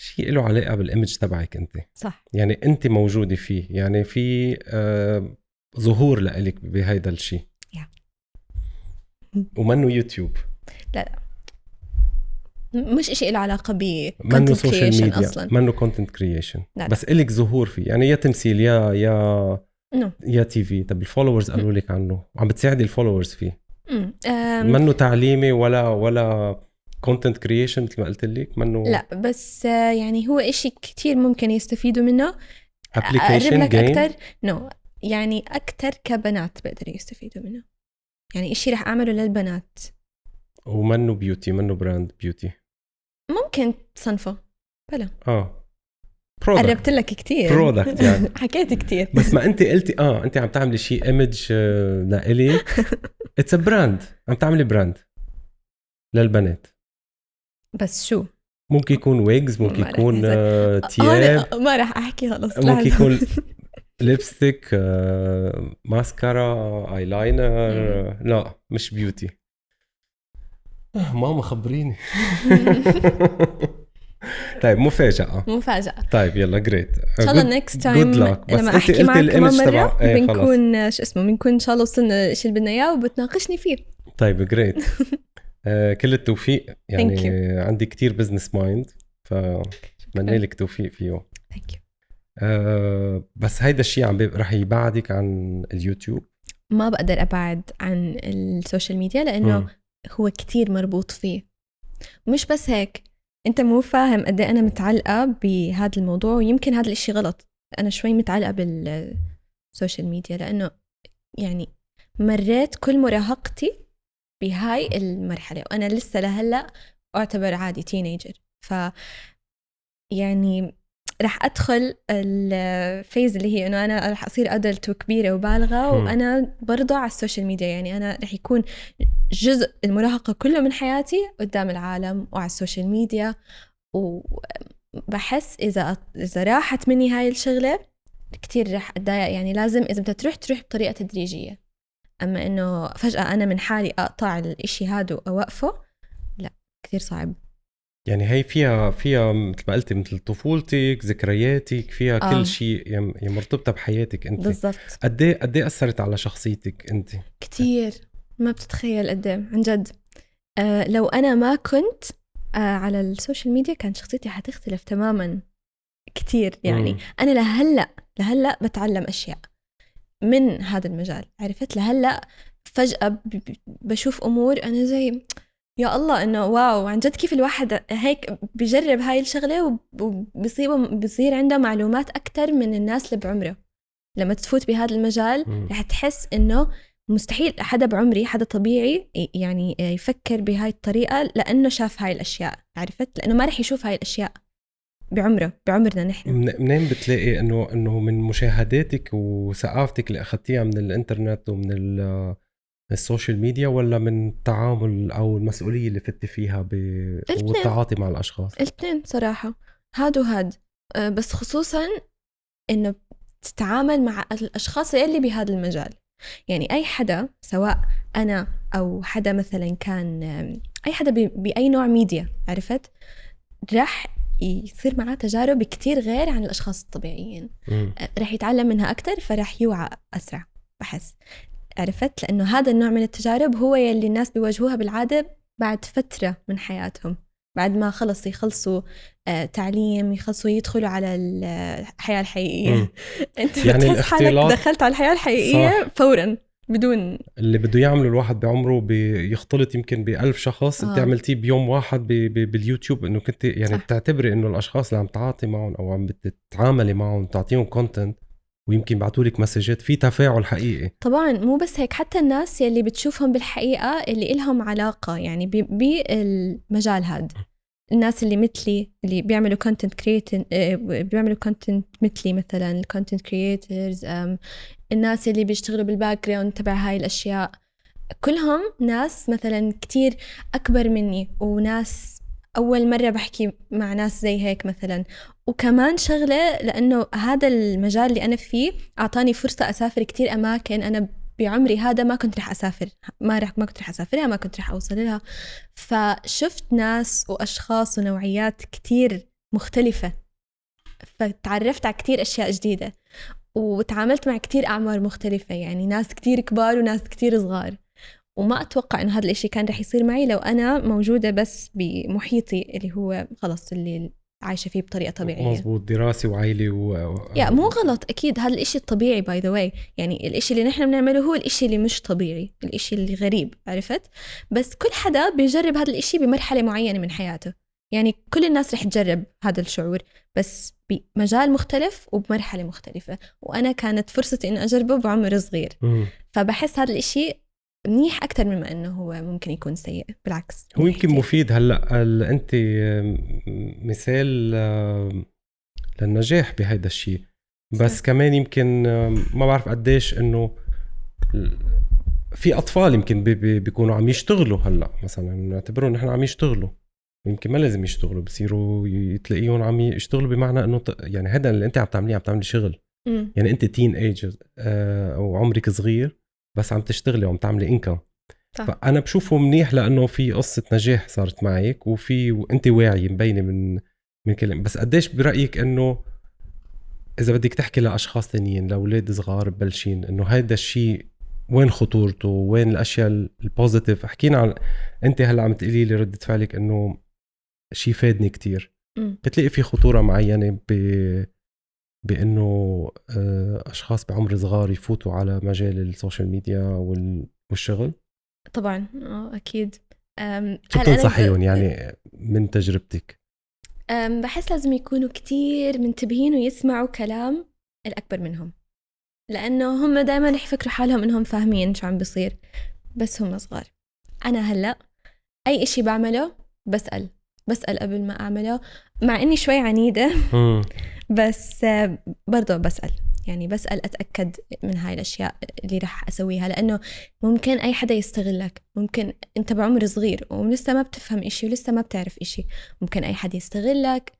شيء له علاقة بالايمج تبعك انت. صح. يعني انت موجودة فيه، يعني في ظهور لإلك بهيدا الشيء. ومنه يوتيوب. لا مش إشي له علاقة ب منه content سوشيال creation ميديا، أصلاً. منه كونتنت كرييشن، لا. بس إلك ظهور فيه، يعني يا تمثيل يا No. يا تي في. طب الفولورز قالوا لك عنه وعم بتساعدي الفولورز فيه. أم، منه تعليمي ولا كونتنت كرييشن مثل ما قلت لك، منه. لا بس يعني هو إشي كتير ممكن يستفيدوا منه. أقرب ابلكيشن لك جيم. أكتر. نو يعني أكتر كبنات بقدر يستفيدوا منه، يعني إشي رح أعمله للبنات. ومنه بيوتي، منه براند بيوتي. ممكن تصنفه بلا. برودكت. قربت لك كتير. برودكت يعني. حكيت كتير. بس ما انت قلتي انت عم تعملي شيء ايمج لإلي. اتس ا براند، عم تعملي براند للبنات. بس شو ممكن يكون ويجز، ممكن ما رح يكون نحزن. تياب، ما رح أحكي خلص. ممكن يكون ليبستيك، ماسكارا، ايلاينر. لا مش بيوتي. ماما خبريني. طيب مفاجأة. طيب يلا جريت. ان شاء الله نيكست تايم لما احكي معك كمان مرة بنكون شو اسمه، بنكون ان شاء الله وصلنا الشيء اللي بدنا اياه وبتناقشني فيه. طيب جريت. كل التوفيق، يعني عندي كتير بزنس مايند، فمني لك توفيق فيه. بس هيدا الشيء رح يبعدك عن اليوتيوب. ما بقدر ابعد عن السوشيال ميديا لانه هو كتير مربوط فيه. مش بس هيك، انت مو فاهم قد ايه انا متعلقة بهذا الموضوع، ويمكن هذا الاشي غلط. انا شوي متعلقة بالسوشيال ميديا لانه يعني مريت كل مراهقتي بهاي المرحلة، وأنا لسه لهلأ أعتبر عادي تينيجر. ف يعني رح أدخل الفيز اللي هي إنه أنا رح أصير أدلت وكبيرة وبالغة، وأنا برضه على السوشيال ميديا. يعني أنا رح يكون جزء المراهقة كله من حياتي قدام العالم وعلى السوشيال ميديا. وبحس إذا راحت مني هاي الشغلة كتير رح أتضايق. يعني لازم إذا بدها تروح بطريقة تدريجية. أما إنه فجأة أنا من حالي أقطع الإشي هذا وأوقفه، لا كثير صعب. يعني هي فيها مثل ما قلتي مثل طفولتك، ذكرياتك، فيها كل شيء يعني مرتبطة بحياتك أنت. بالضبط. قد ايه أثرت على شخصيتك أنت؟ كتير، ما بتتخيل قد ايه عن جد. لو أنا ما كنت على السوشيال ميديا كانت شخصيتي حتختلف تماما كتير. يعني أنا لهلأ بتعلم أشياء من هذا المجال، عرفت؟ لهلأ فجأة بشوف أمور أنا زي يا الله إنه واو، عن جد كيف الواحد هيك بجرب هاي الشغلة وبصير عنده معلومات أكتر من الناس اللي بعمره. لما تفوت بهذا المجال رح تحس إنه مستحيل حدا بعمري، حدا طبيعي يعني يفكر بهاي الطريقة لأنه شاف هاي الأشياء، عرفت؟ لأنه ما رح يشوف هاي الأشياء بعمرنا نحن. منين بتلاقي انه من مشاهداتك وثقافتك اللي اخذتيها من الانترنت ومن السوشيال ميديا، ولا من التعامل او المسؤوليه اللي فتي فيها والتعاطي مع الاشخاص؟ الاثنين صراحه، هاد وهاد. بس خصوصا انه تتعامل مع الاشخاص اللي بهذا المجال. يعني اي حدا، سواء انا او حدا مثلا كان اي حدا باي نوع ميديا، عرفت؟ رح يصير معاه تجارب كتير غير عن الأشخاص الطبيعيين. رح يتعلم منها أكتر، فرح يوعى أسرع بحس، عرفت؟ لأنه هذا النوع من التجارب هو يلي الناس بيواجهوها بالعادة بعد فترة من حياتهم، بعد ما يخلصوا تعليم، يخلصوا يدخلوا على الحياة الحقيقية. أنت يعني بتحس حالك دخلت على الحياة الحقيقية صح. فوراً بدون اللي بده يعمله الواحد بعمره بيختلط يمكن ب1000 شخص. انت عملتيه بيوم واحد باليوتيوب، انه كنت يعني بتعتبري انه الاشخاص اللي عم تعاطي معهم او عم بتتعاملي معهم تعطيهم كونتنت ويمكن يبعثوا لك مسجات في تفاعل حقيقي. طبعا مو بس هيك، حتى الناس يلي بتشوفهم بالحقيقة اللي إلهم علاقة يعني بالمجال هذا، الناس اللي مثلي اللي بيعملوا كونتنت مثلي، مثلا الكونتنت كرييترز، الناس اللي بيشتغلوا بالباك جراوند تبع هاي الأشياء. كلهم ناس مثلا كتير أكبر مني، وناس أول مرة بحكي مع ناس زي هيك مثلا. وكمان شغلة لأنه هذا المجال اللي أنا فيه أعطاني فرصة أسافر كتير أماكن أنا بعمري هذا ما كنت رح أسافر، ما كنت رح أسافرها، ما كنت رح أوصل لها. فشفت ناس وأشخاص ونوعيات كتير مختلفة، فتعرفت على كتير أشياء جديدة، وتعاملت مع كتير أعمار مختلفة، يعني ناس كتير كبار وناس كتير صغار. وما أتوقع إنه هذا الإشي كان رح يصير معي لو أنا موجودة بس بمحيطي اللي هو خلص اللي عايشة فيه بطريقة طبيعية. مزبوط، دراسة وعائلة يا مو غلط أكيد، هذا الإشي الطبيعي باي ذا واي، يعني الإشي اللي نحن بنعمله هو الإشي اللي مش طبيعي، الإشي اللي غريب، عرفت؟ بس كل حدا بيجرب هذا الإشي بمرحلة معينة من حياته، يعني كل الناس رح تجرب هذا الشعور بس بمجال مختلف وبمرحلة مختلفة، وأنا كانت فرصتي إني أجربه بعمر صغير. فبحس هذا الإشي منيح أكتر مما إنه هو ممكن يكون سيء، بالعكس هو يمكن كتير. مفيد. هلا أنت مثال للنجاح بهذا الشيء، بس صح. كمان يمكن ما بعرف قديش إنه في أطفال يمكن بيكونوا عم يشتغلوا هلا، مثلا نعتبرهم نحن عم يشتغلوا، يمكن ما لازم يشتغلوا، بصيروا تلاقيهم عم يشتغلوا بمعنى إنه يعني هذا اللي أنت عم تعمليه عم تعملي شغل. يعني أنت تين ايج أو عمرك صغير بس عم تشتغلي وعم تعملي إنكم. فأنا بشوفه منيح لأنه في قصة نجاح صارت معك، وأنت واعي مبينة من كلام. بس قديش برأيك إنه إذا بدك تحكي لأشخاص تانيين، لأولاد صغار ببلشين، إنه هيدا الشيء وين خطورته، وين الأشياء البوزيتيف؟ حكينا عن أنت هلأ عم تقولي لي ردة فعلك إنه شيء فادني كتير. بتلاقي في خطورة معينة بإنه أشخاص بعمر صغار يفوتوا على مجال السوشيال ميديا والشغل؟ طبعا أكيد. شو بتنصحيهم يعني من تجربتك؟ بحس لازم يكونوا كتير منتبهين ويسمعوا كلام الأكبر منهم، لأنه هم دايما رح يفكروا حالهم إنهم فاهمين شو عم بيصير بس هم صغار. أنا هلأ أي إشي بعمله بسأل قبل ما أعمله، مع إني شوي عنيدة بس برضو بسأل، يعني بسأل أتأكد من هاي الأشياء اللي رح أسويها، لأنه ممكن أي حدا يستغلك، ممكن أنت بعمر صغير ولسه ما بتفهم إشي ولسه ما بتعرف إشي، ممكن أي حدا يستغلك،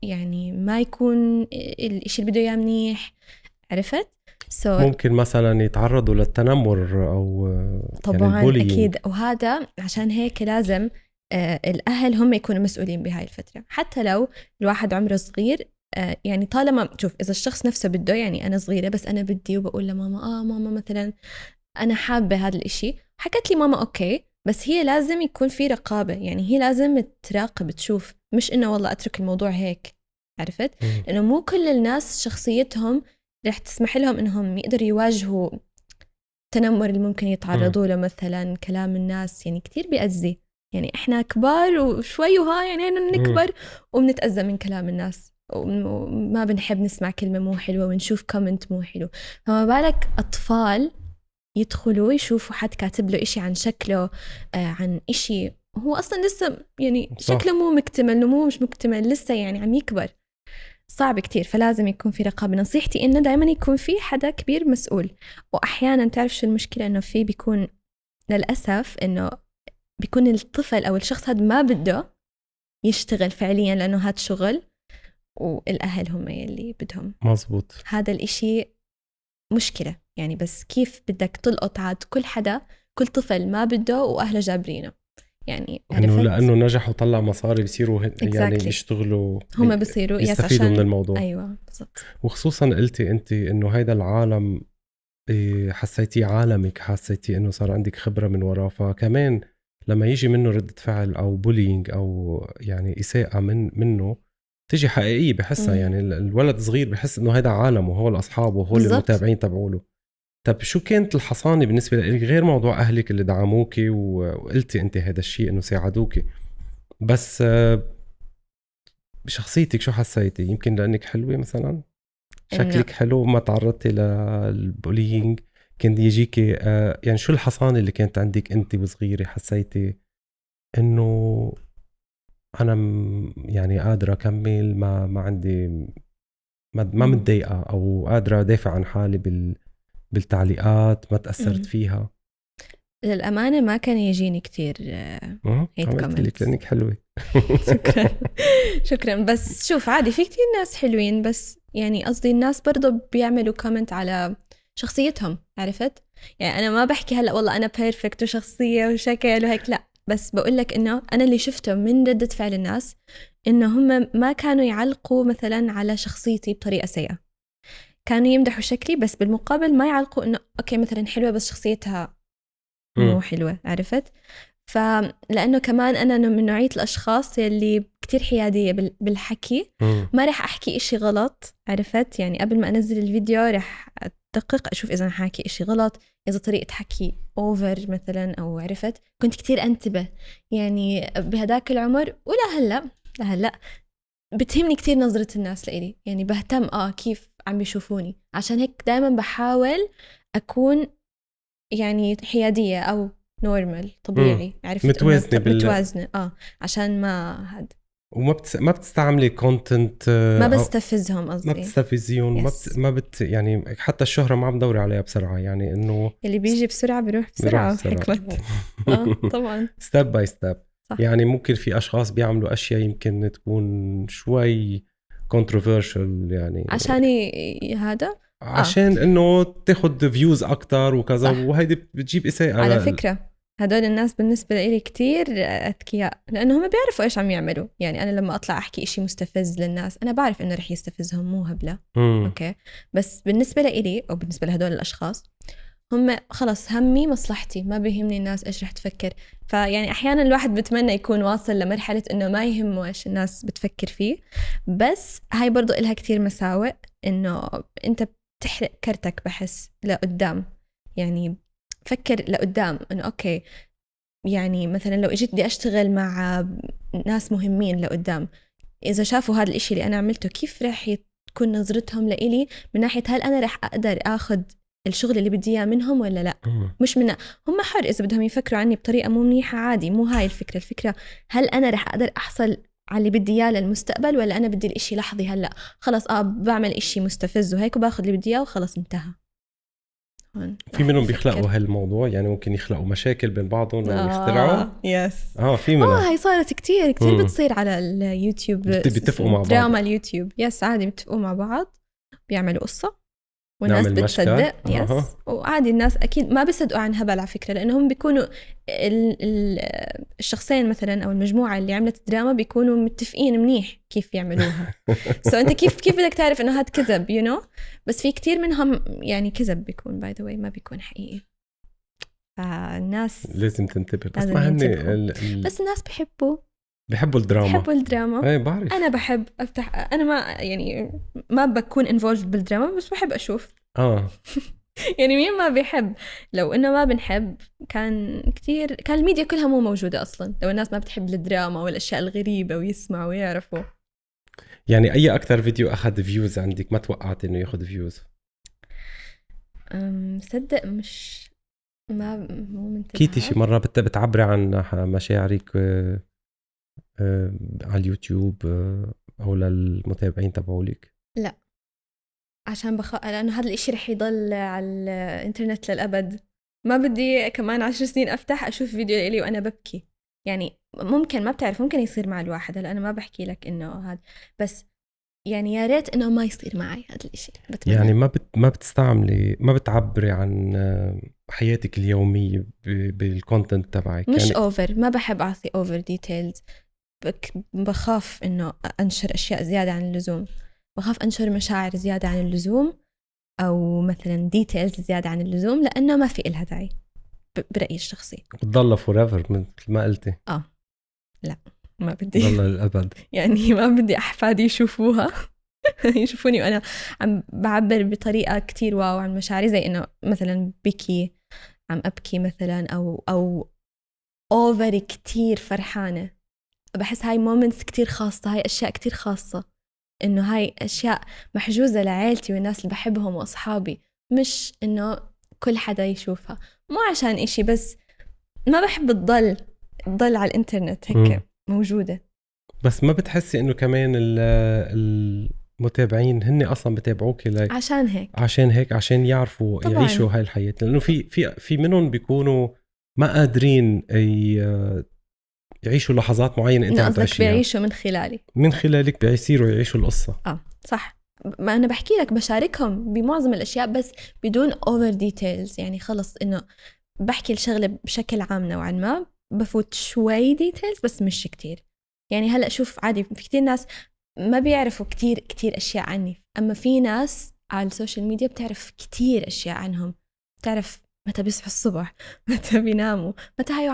يعني ما يكون الإشي اللي بده إياه منيح، عرفت؟ ممكن مثلا يتعرضوا للتنمر أو طبعا يعني البولينج. أكيد، وهذا عشان هيك لازم الأهل هم يكونوا مسؤولين بهاي الفترة، حتى لو الواحد عمره صغير. يعني طالما شوف إذا الشخص نفسه بده، يعني أنا صغيرة بس أنا بدي وبقول لماما ماما مثلا أنا حابة هذا الإشي، حكت لي ماما أوكي، بس هي لازم يكون في رقابة، يعني هي لازم تراقب تشوف، مش إنه والله أترك الموضوع هيك، عرفت؟ لأنه مو كل الناس شخصيتهم رح تسمح لهم إنهم يقدروا يواجهوا التنمر اللي ممكن يتعرضوا له، مثلا كلام الناس يعني كتير بيأذي، يعني إحنا كبار وشوي وها يعني نكبر وبنتأذى من كلام الناس، وما بنحب نسمع كلمة مو حلوة ونشوف كومنت مو حلو، فما بالك أطفال يدخلوا يشوفوا حد كاتب له إشي عن شكله، عن إشي هو أصلا لسه يعني صح. شكله مو مكتمل، نمو مش مكتمل لسه، يعني عم يكبر، صعب كتير. فلازم يكون في رقابة. نصيحتي إنه دائما يكون في حدا كبير مسؤول. وأحيانا تعرف شو المشكلة، إنه في بيكون للأسف إنه بيكون الطفل أو الشخص هذا ما بده يشتغل فعليا لأنه هذا شغل، والأهل هم اللي بدهم. مزبوط. هذا الإشي مشكلة يعني، بس كيف بدك تلقط عاد كل حدا، كل طفل ما بده وأهله جابرينه، يعني إنه لأنه نجح وطلع مصاري بيصيروا يعني يشتغلوا، هم بيصيروا يستفيدوا من الموضوع. أيوة بالضبط. وخصوصا قلتي أنت إنه هيدا العالم حسيتي عالمك، حسيتي إنه صار عندك خبرة من وراه، فكمان لما يجي منه ردة فعل أو بولينج أو يعني إساءة منه تيجي حقيقية بحسها. يعني الولد صغير بحس إنه هيدا عالم وهو الأصحاب وهو المتابعين تبعوله. طب شو كانت الحصانة بالنسبة لك غير موضوع أهلك اللي دعموكي وقلتي أنت هذا الشيء إنه ساعدوكي، بس بشخصيتك شو حسيتي؟ يمكن لأنك حلوة مثلا، شكلك حلو، ما تعرضتي للبولينج، كان يجيكي يعني شو الحصانة اللي كانت عندك أنت وصغيرة حسيتي إنه أنا يعني قادرة أكمل، ما عندي ما متضايقة، أو قادرة أدافع عن حالي بالتعليقات، ما تأثرت فيها؟ للأمانة ما كان يجيني كتير hate عملت لك comments. لأنك حلوة. شكرا شكرا. بس شوف عادي في كتير ناس حلوين، بس يعني قصدي الناس برضو بيعملوا كومنت على شخصيتهم، عرفت؟ يعني أنا ما بحكي هلأ والله أنا بيرفكت وشخصية وشكل وهيك، لا، بس بقولك إنه أنا اللي شفته من ردة فعل الناس إنه هم ما كانوا يعلقوا مثلا على شخصيتي بطريقة سيئة، كانوا يمدحوا شكلي بس بالمقابل ما يعلقوا إنه أوكي مثلا حلوة بس شخصيتها مو حلوة، عرفت؟ فلأنه كمان أنا من نوعية الأشخاص اللي كتير حيادية بالحكي، ما رح أحكي إشي غلط، عرفت؟ يعني قبل ما أنزل الفيديو رح أدقق أشوف إذا أنا حاكي إشي غلط، إذا طريقة حكي أوفر مثلا، أو عرفت؟ كنت كتير أنتبه يعني بهداك العمر، ولا هلأ بتهمني كتير نظرة الناس لإلي، يعني بهتم كيف عم بيشوفوني، عشان هيك دايما بحاول أكون يعني حيادية أو نورمال طبيعي، عرفت؟ متوازنة متوازنة عشان ما هاد وما ما بتستعملي كونتنت، ما بستفزهم قصدي، ما بتستفزيهم، يعني حتى الشهرة ما عم دوري عليها بسرعة، يعني إنه اللي بيجي بسرعة بيروح بسرعة حكمة. طبعا ستيب باي ستيب. صح. يعني ممكن في أشخاص بيعملوا أشياء يمكن تكون شوي controversial، يعني عشان هذا عشان إنه تاخد فيوز أكتر وكذا، صح. وهيدي بتجيب إساءة على فكرة هدول الناس بالنسبة لي كتير أذكياء، لأنه هم بيعرفوا إيش عم يعملوا. يعني أنا لما أطلع أحكي إشي مستفز للناس أنا بعرف إنه رح يستفزهم، مو هبلة. أوكي، بس بالنسبة لي أو بالنسبة لهدول الأشخاص هم خلص همي مصلحتي، ما بيهمني الناس إيش رح تفكر. فيعني أحيانا الواحد بتمنى يكون واصل لمرحلة إنه ما يهمه إيش الناس بتفكر فيه، بس هاي برضو إلها كتير مساوئ، إنه أنت بتحرق كرتك بحس لقدام. يعني فكر لقدام إنه أوكي، يعني مثلا لو اجيت بدي أشتغل مع ناس مهمين لقدام، إذا شافوا هذا الإشي اللي أنا عملته كيف رح تكون نظرتهم لإلي من ناحية هل أنا رح أقدر أخذ الشغل اللي بدي إياه منهم ولا لا. مش من هم حر، إذا بدهم يفكروا عني بطريقة مو منيحة عادي، مو هاي الفكرة هل أنا رح أقدر أحصل على اللي بدي إياه للمستقبل، ولا أنا بدي الإشي لحظي هلأ خلص بعمل إشي مستفز وهيك وباخذ اللي بدي إياه وخلص انتهى. في منهم بيخلقوا هالموضوع، يعني ممكن يخلقوا مشاكل بين بعضهم ويخترعوا. يس في منهم هاي صارت كتير بتصير على اليوتيوب، بيتفقوا مع بعض، دراما اليوتيوب. يس عادي بيتفقوا مع بعض، بيعملوا قصة والناس نعمل بتصدق. يس وعادي الناس أكيد ما بيصدقوا عن هبل على فكرة، لأنهم بيكونوا الشخصين مثلا أو المجموعة اللي عملت الدراما بيكونوا متفقين منيح كيف يعملوها. أنت كيف بدك تعرف إنه هاد كذب بس في كتير منهم يعني كذب بيكون باي ذا واي، ما بيكون حقيقي. فالناس لازم تنتبه. بس ما هن بس الناس بيحبوا الدراما. ايه بعرف. انا بحب افتح، انا ما يعني ما بكون involved بالدراما، بس بحب اشوف. يعني مين ما بيحب؟ لو انه ما بنحب كان الميديا كلها مو موجودة اصلا، لو الناس ما بتحب الدراما والاشياء الغريبة ويسمعوا ويعرفوا. يعني اي اكتر فيديو اخذ فيوز عندك ما توقعت انه ياخذ فيوز؟ صدق مو منتبهة. كيتي شي مرة بتعبري عن مشاعرك على اليوتيوب او للمتابعين تبعولك؟ لا، عشان لأنه هذا الإشي رح يضل على الإنترنت للأبد. ما بدي كمان 10 سنين أفتح أشوف فيديو لإلي وأنا ببكي. يعني ممكن، ما بتعرف، ممكن يصير مع الواحد. هلا أنا ما بحكي لك إنه هذا، بس يعني يا ريت إنه ما يصير معي هذا الإشي. بتمنى. يعني ما بتستعملي، ما بتعبري عن حياتك اليومية بالكونتنت تبعك؟ مش يعني أوفر، ما بحب أعطي أوفر ديتيلز. بخاف إنه أنشر أشياء زيادة عن اللزوم، بخاف أنشر مشاعر زيادة عن اللزوم، أو مثلا ديتيلز زيادة عن اللزوم، لأنه ما في إلها داعي برأيي الشخصي. بتضل فوريفر مثل ما قلتي. لا ما بدي بتضل للأبد. يعني ما بدي أحفادي يشوفوها يشوفوني وأنا عم بعبر بطريقة كتير واو عن مشاعري، زي إنه مثلا بكي، عم أبكي مثلا، أو أوفر كتير فرحانة. بحس هاي مومنتس كتير خاصة، هاي أشياء كتير خاصة، إنه هاي أشياء محجوزة لعائلتي والناس اللي بحبهم وأصحابي، مش إنه كل حدا يشوفها. مو عشان إشي، بس ما بحب تضل على الإنترنت هيك موجودة. بس ما بتحسي إنه كمان المتابعين هن أصلا بتابعوك عشان هيك عشان يعرفوا طبعاً. يعيشوا هاي الحياة، لأنه في منهم بيكونوا ما قادرين يعيشوا لحظات معينة انت إنه عم قصدك تعيشيها بيعيشوا من خلالي. من خلالك، بيصيروا يعيشوا القصة. صح. ما أنا بحكي لك بشاركهم بمعظم الأشياء بس بدون over details. يعني خلص إنه بحكي الشغلة بشكل عام نوعا ما، بفوت شوي details بس مش كتير. يعني هلأ شوف عادي في كتير ناس ما بيعرفوا كتير أشياء عني، أما في ناس على السوشيال ميديا بتعرف كتير أشياء عنهم، بتعرف متى بيصحوا الصبح متى بيناموا متى هاي.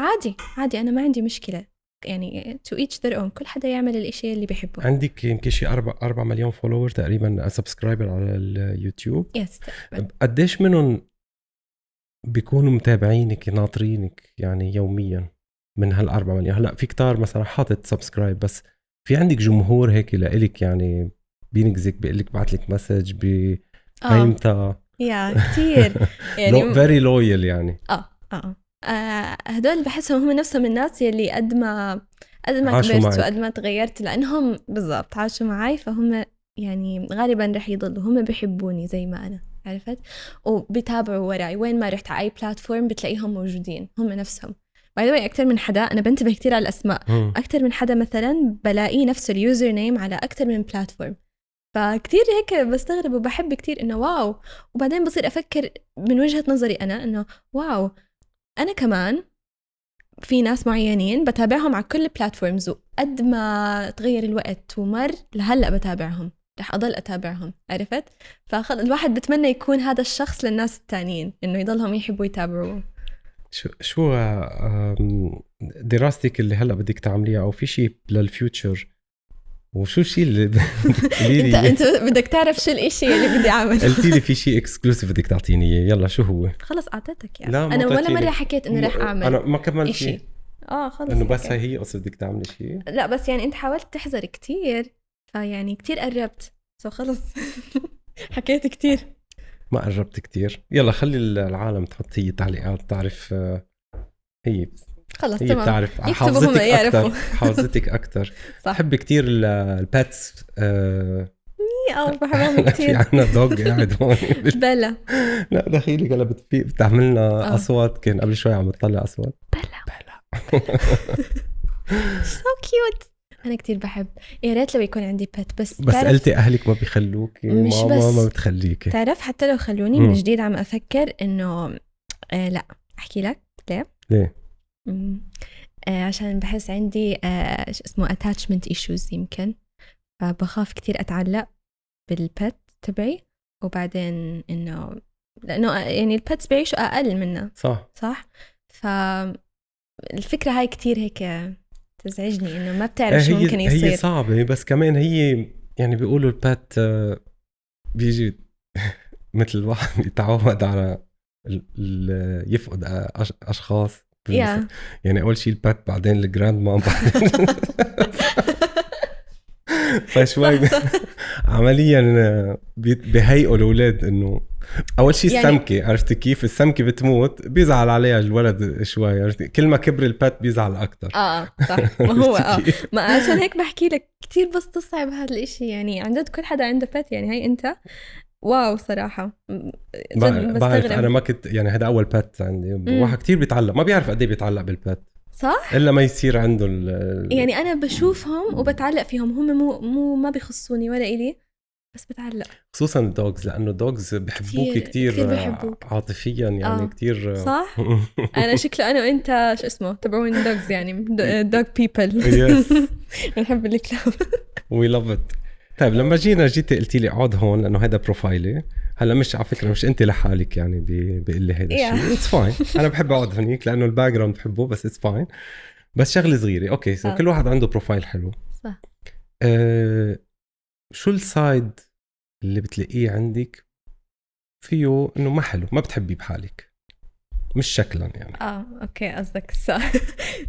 عادي أنا ما عندي مشكلة. يعني to each their own، كل حدا يعمل الإشي اللي بيحبه. عندك يمكن شي 4 مليون فولوور تقريبا، سبسكرايبر على اليوتيوب. يس. قديش منهم بيكونوا متابعينك ناطرينك يعني يوميا من هال4 مليون؟ هلا في كتار مثلا حاطط سبسكرايب، بس في عندك جمهور هيك لإلك يعني بينقزك، بيقلك بعتلك مسج هاي امتى؟ يا كتير يعني فيري لويال يعني. هدول بحسهم هم نفسهم الناس يلي قد ما عاشوا كبرت معك. وقد ما تغيرت، لأنهم بالضبط عاشوا معي، فهم يعني غالبا رح يضلوا هم بيحبوني زي ما أنا، عرفت؟ وبيتابعوا وراي وين ما رحت، على أي بلاتفورم بتلاقيهم موجودين هم نفسهم. باي ذا أكثر من حدا أنا بنتبه كتير على الأسماء، أكثر من حدا مثلا بلاقي نفس اليوزر نيم على أكثر من بلاتفورم، فكتير هيك بستغرب وبحب كتير إنه واو. وبعدين بصير أفكر من وجهة نظري أنا إنه واو، أنا كمان في ناس معينين بتابعهم على كل البلاتفورمز، وقد ما تغير الوقت ومر لهلأ بتابعهم، رح أضل أتابعهم، عرفت؟ الواحد بتمنى يكون هذا الشخص للناس التانيين، إنه يضلهم يحبوا يتابعوه. شو دراستك اللي هلا بدك تعمليها، او في شيء للفيوتشر؟ وشو الشيء اللي انت بدك تعرف شو الاشي اللي بدي اعمله؟ قلتي لي في شيء اكسكلوسيف بدك تعطيني اياه، يلا شو هو؟ خلص اعطيتك يعني. لا انا ولا مره حكيت اني رح اعمل انا ما كملت شيء. خلص انه بس هي قصة بدك تعملي شيء. لا بس يعني انت حاولت تحذر كتير، فيعني كتير قربت، خلص حكيت كتير. ما قربت كتير. يلا خلي العالم تحط هي تعليقات، تعرف هي خلص هي تمام، بتعرف حافظتك اكثر. حافظتك اكثر. بحب كتير الباتس. بحبهم كتير. في عنا دوغ قاعد هون بلا. لا دخيلك هلا بتعملنا اصوات، كان قبل شوي عم تطلع اصوات بلا سو كيوت. انا كتير بحب، يا ريت لو يكون عندي بيت. بس قلتي اهلك ما بيخلوك، ماما ما بتخليك. تعرف حتى لو خلوني من جديد عم افكر انه لا. احكي لك ليه؟ عشان بحس عندي شو اسمه attachment issues يمكن، فبخاف كتير اتعلق بالبيت تبعي، وبعدين انه لانه يعني البيتس بيعيشوا اقل منا. صح. فالفكره هاي كتير هيك تزعجني، انه ما بتعرف شو ممكن يصير. هي صعبه، بس كمان هي يعني بيقولوا البات بيجي مثل الواحد يتعود على يفقد اشخاص. يعني اول شيء البات، بعدين الجراند مام، فشوي عمليا بهيئوا الاولاد انه اول شيء يعني السمكه، عرفتي كيف السمكه بتموت بيزعل عليها الولد شوي، عرفتي كل ما كبر البات بيزعل اكثر. صح. ما هو ما عشان هيك بحكي لك كتير بس تصعب هذا الاشي. يعني عن جد كل حدا عنده بات، يعني هاي انت واو صراحه. بعرف انا ما كنت يعني هذا اول بات عندي. واحد كتير بيتعلق، ما بيعرف قد ايه بيتعلق بالبات، صح؟ الا ما يصير عنده يعني انا بشوفهم وبتعلق فيهم، هم مو ما بيخصوني ولا إلي، بس بتعلق. خصوصا الدوغز، لانه الدوغز بحبوك كتير عاطفيا يعني. كتير صح. انا شكله انا وانت شو اسمه تبعون الدوغز، يعني دوغ بيبل. يس بنحب الكلاب. وي لاف ات. طيب لما جيتي قلتي لي اقعد هون لانه هذا بروفايلي. هلا مش على فكره مش انت لحالك يعني بيقول لي هذا الشيء، اتس فاين. انا بحب اقعد هنيك لانه الباك جراوند بحبه، بس اتس فاين. بس شغله صغيره، اوكي سو كل واحد عنده بروفايل حلو، صح. شو السايد اللي بتلاقيه عندك فيه انه ما حلو، ما بتحبيه بحالك، مش شكلا يعني؟ اوكي قصدك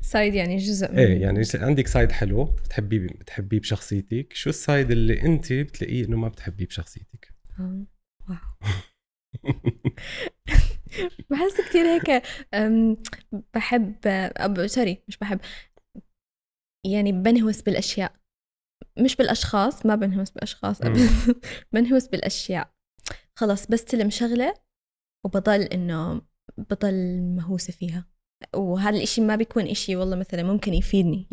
سايد يعني جزء من يعني عندك سايد حلو بتحبيه بشخصيتك. شو السايد اللي انت بتلاقيه انه ما بتحبيه بشخصيتك؟ واو. بحس كتير هيك بحب سوري مش بحب، يعني بنهوس بالاشياء مش بالاشخاص. ما بنهوس بالاشخاص بنهوس بالاشياء. خلص بستلم شغله وبضل انه بضل مهووسه فيها. وهذا الإشي ما بيكون إشي والله مثلا ممكن يفيدني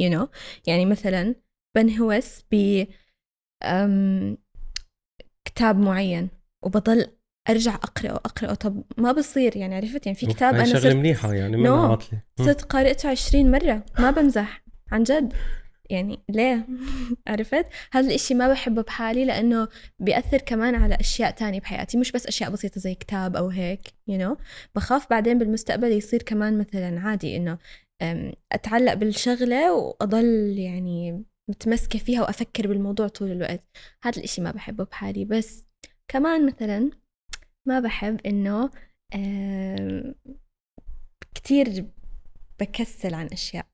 يعني مثلا بنهوس ب كتاب معين وبضل أرجع أقرأ طب ما بصير يعني عرفت يعني في كتاب هاي أنا شغلة صرت منيحة يعني من عاطلة. صرت قارئته 20 مرة ما بمزح عن جد يعني ليه عرفت هذا الإشي ما بحبه بحالي لأنه بيأثر كمان على أشياء تانية بحياتي مش بس أشياء بسيطة زي كتاب أو هيك بخاف بعدين بالمستقبل يصير كمان مثلا عادي إنه أتعلق بالشغلة وأضل يعني متمسكة فيها وأفكر بالموضوع طول الوقت هذا الإشي ما بحبه بحالي بس كمان مثلا ما بحب إنه كتير بكسل عن أشياء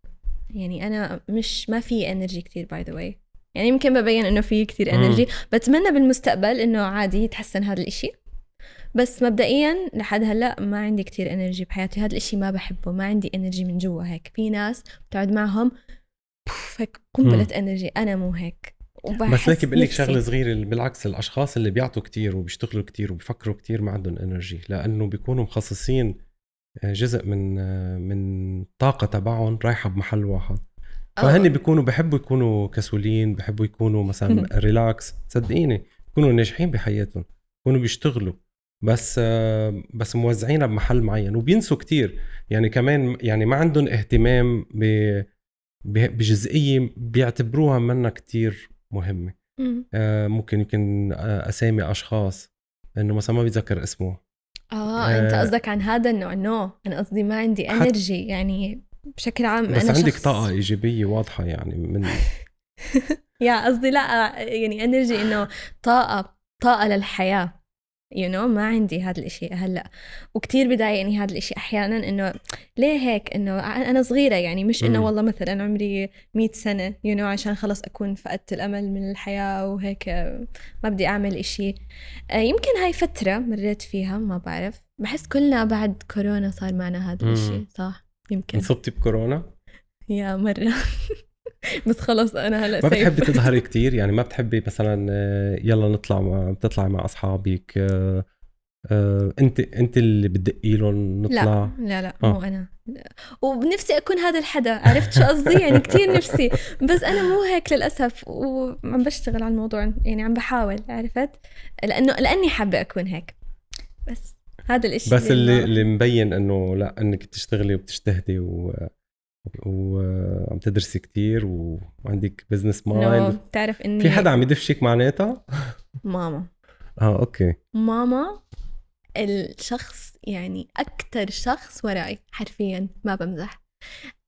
يعني أنا ما في انرجي كتير باي ذا واي يعني يمكن ببين إنه في كتير انرجي بتمنى بالمستقبل إنه عادي يتحسن هذا الإشي بس مبدئيا لحد هلا ما عندي كتير انرجي بحياتي هذا الإشي ما بحبه ما عندي انرجي من جوا هيك في ناس بتقعد معهم هيك قنبلة انرجي أنا مو هيك بس ليك بقول لك شغله صغيره بالعكس الاشخاص اللي بيعطوا كتير وبيشتغلوا كتير وبيفكروا كتير ما عندهم انرجي لانه بيكونوا مخصصين جزء من طاقه تبعهم رايحه بمحل واحد فهني بيكونوا بحبوا يكونوا كسولين بحبوا يكونوا مثلا ريلاكس صدقيني بيكونوا ناجحين بحياتهم بيكونوا بيشتغلوا بس موزعينها بمحل معين وبينسوا كتير يعني كمان يعني ما عندهم اهتمام بجزئية بيعتبروها منا كتير مهمة. ممكن يمكن أسامي أشخاص إنه مثلا ما بيتذكر اسمه. أنت قصدك عن هذا النوع أنا قصدي ما عندي انرجي يعني بشكل عام بس أنا عندك شخص... طاقة إيجابية واضحة يعني من يا قصدي لا يعني انرجي إنه طاقة للحياة ما عندي هذا الاشي هلأ وكتير بضايقني هذا الاشي احيانا انه ليه هيك انه انا صغيرة يعني مش انه والله مثلا عمري 100 سنة عشان خلص اكون فقدت الامل من الحياة وهيك ما بدي اعمل اشي يمكن هاي فترة مريت فيها ما بعرف بحس كلنا بعد كورونا صار معنا هذا الاشي صح يمكن انصبتي بكورونا يا مرة بس خلص انا هلا ما سيف. بتحبي تظهري كتير يعني ما بتحبي مثلا يلا نطلع بتطلعي مع اصحابك انت اللي بتدقي لهم نطلع لا مو انا وبنفسي اكون هذا الحدا عرفت شو قصدي يعني كتير نفسي بس انا مو هيك للاسف وعم بشتغل على الموضوع يعني عم بحاول عرفت لاني حابه اكون هيك بس هذا الاشي بس اللي مبين انه لا انك بتشتغلي وبتجتهدي وعم تدرسي كتير وعندك بزنس مايند بتعرف اني في حدا عم يدفشك معناتها ماما اوكي ماما الشخص يعني أكتر شخص ورائي حرفياً ما بمزح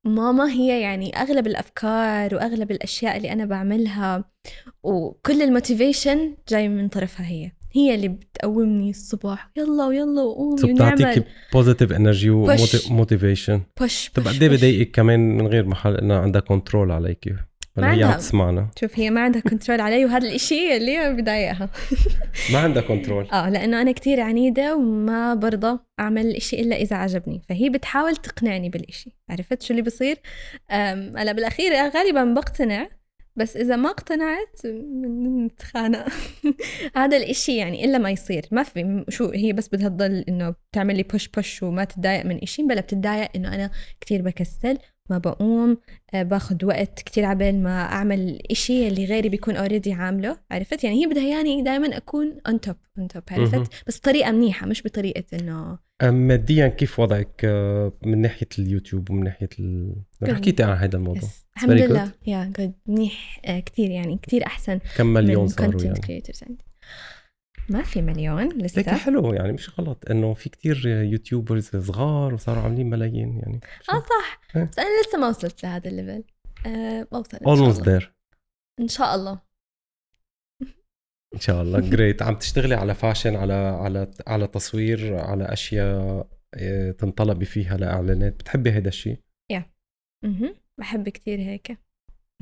ماما هي يعني أغلب الأفكار وأغلب الأشياء اللي أنا بعملها وكل الموتيفيشن جاي من طرفها هي اللي بتقومني الصبح يلا وقومي ونعمل بتعطيكي بوزيتيف انرجي وموتيفيشن طب قد ايه بضايقك كمان من غير محل انها عندها كنترول عليكي ولا هي عم تسمعنا شوف هي ما عندها كنترول علي وهذا الاشي اللي بضايقها ما عندها كنترول لانه انا كتير عنيده وما برضى اعمل الاشي الا اذا عجبني فهي بتحاول تقنعني بالاشي عرفت شو اللي بصير انا بالاخير غالبا بقتنع بس اذا ما اقتنعت نتخانق هذا الاشي يعني الا ما يصير ما في شو هي بس بدها تضل انه بتعمل لي بوش وما تتضايق من اشي بلا بتتضايق انه انا كتير بكسل ما بقوم باخد وقت كتير عبال ما أعمل إشي اللي غيري بيكون أوريدي عامله عرفت يعني هي بدها يعني دايما أكون on top عرفت بس بطريقة منيحة مش بطريقة إنه ماديا كيف وضعك من ناحية اليوتيوب ومن ناحية حكيتي عن هذا الموضوع الحمد لله يا جود منيح كتير يعني كتير أحسن كم مليون من صاروا content يعني creators عندي ما في مليون لسه هيك حلو يعني مش غلط انه في كتير يوتيوبرز صغار وصاروا عاملين ملايين يعني صح بس انا لسه ما وصلت لهذا الليفل بوصل ان almost شاء الله there ان شاء الله ان شاء الله جريت عم تشتغلي على فاشن على تصوير على اشياء تنطلبي فيها لاعلانات بتحبي هذا الشيء بحب كتير هيك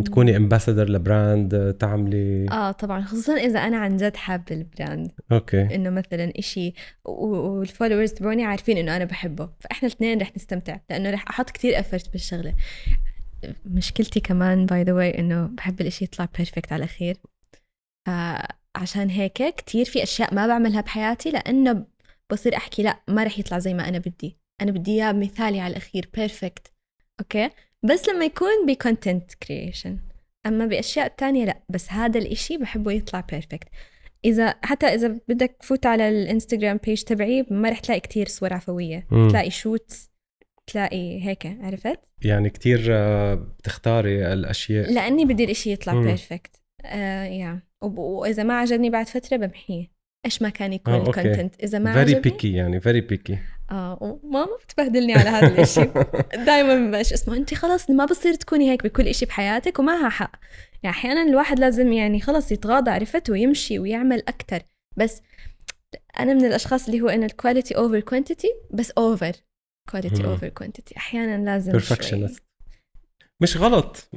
تكوني امباسادور لبراند تعملي طبعا خصوصا اذا انا عن جد حابه البراند اوكي انه مثلا إشي والفولورز تبعوني عارفين انه انا بحبه فاحنا الاثنين رح نستمتع لانه رح احط كتير افرت بالشغله مشكلتي كمان باي ذا واي انه بحب الاشي يطلع بيرفكت على الاخير عشان هيك كتير في اشياء ما بعملها بحياتي لانه بصير احكي لا ما رح يطلع زي ما انا بدي أنا بدي إياه مثالي على الأخير بيرفكت. أوكي، بس لما يكون بكونتنت كرييشن. أما بأشياء تانية لا، بس هذا الإشي بحبه يطلع بيرفكت. حتى إذا بدك فوت على الانستغرام بيج تبعي ما رح تلاقي كتير صور عفوية، تلاقي شوتس، تلاقي هيك، عرفت؟ يعني كتير بتختاري الأشياء لأني بدي الإشي يطلع بيرفكت. وإذا ما عجبني بعد فترة بمحيه، إيش ما كان يكون الكونتنت. إذا ما عجبني picky، يعني very picky. وماما بتبهدلني على هذا الإشي. دايما باش اسمه أنت خلاص ما بصير تكوني هيك بكل إشي بحياتك، وماها حق. يعني أحيانا الواحد لازم يعني خلاص يتغاضى، عرفت، ويمشي ويعمل أكتر. بس أنا من الأشخاص اللي هو إن الكواليتي أوفر كوانتيتي، بس أوفر كواليتي أوفر كوانتيتي أحيانا لازم perfectionist. مش غلط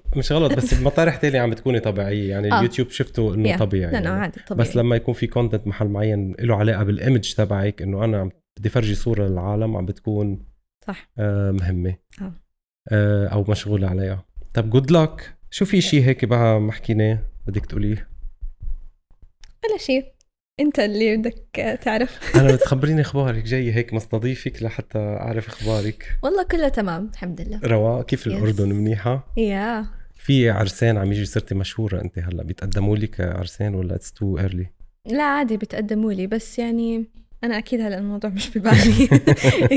بس بمطارح تانية عم بتكوني طبيعية. يعني اليوتيوب شفته إنه طبيعي، لا يعني. عادي طبيعي. بس لما يكون في كونتنت محل معين له علاقة بالإيمج تبعك، إنه أنا بدي فرجي صورة للعالم، عم بتكون صح مهمة أو مشغولة عليها. طب good luck. شو في شيء هيك بقى ما حكيناه بدك تقوليه؟ ولا شيء، انت اللي بدك تعرف. انا بتخبريني اخبارك، جاي هيك مستضيفك لحتى اعرف اخبارك. والله كله تمام الحمد لله. رواق. كيف الاردن؟ منيحه؟ يا في عرسان عم يجي، صرتي مشهوره انت هلا، بيتقدموا لك عرسان ولا اتس تو ايرلي؟ لا عادي بيتقدموا لي، بس يعني انا اكيد هلا الموضوع مش ببالي.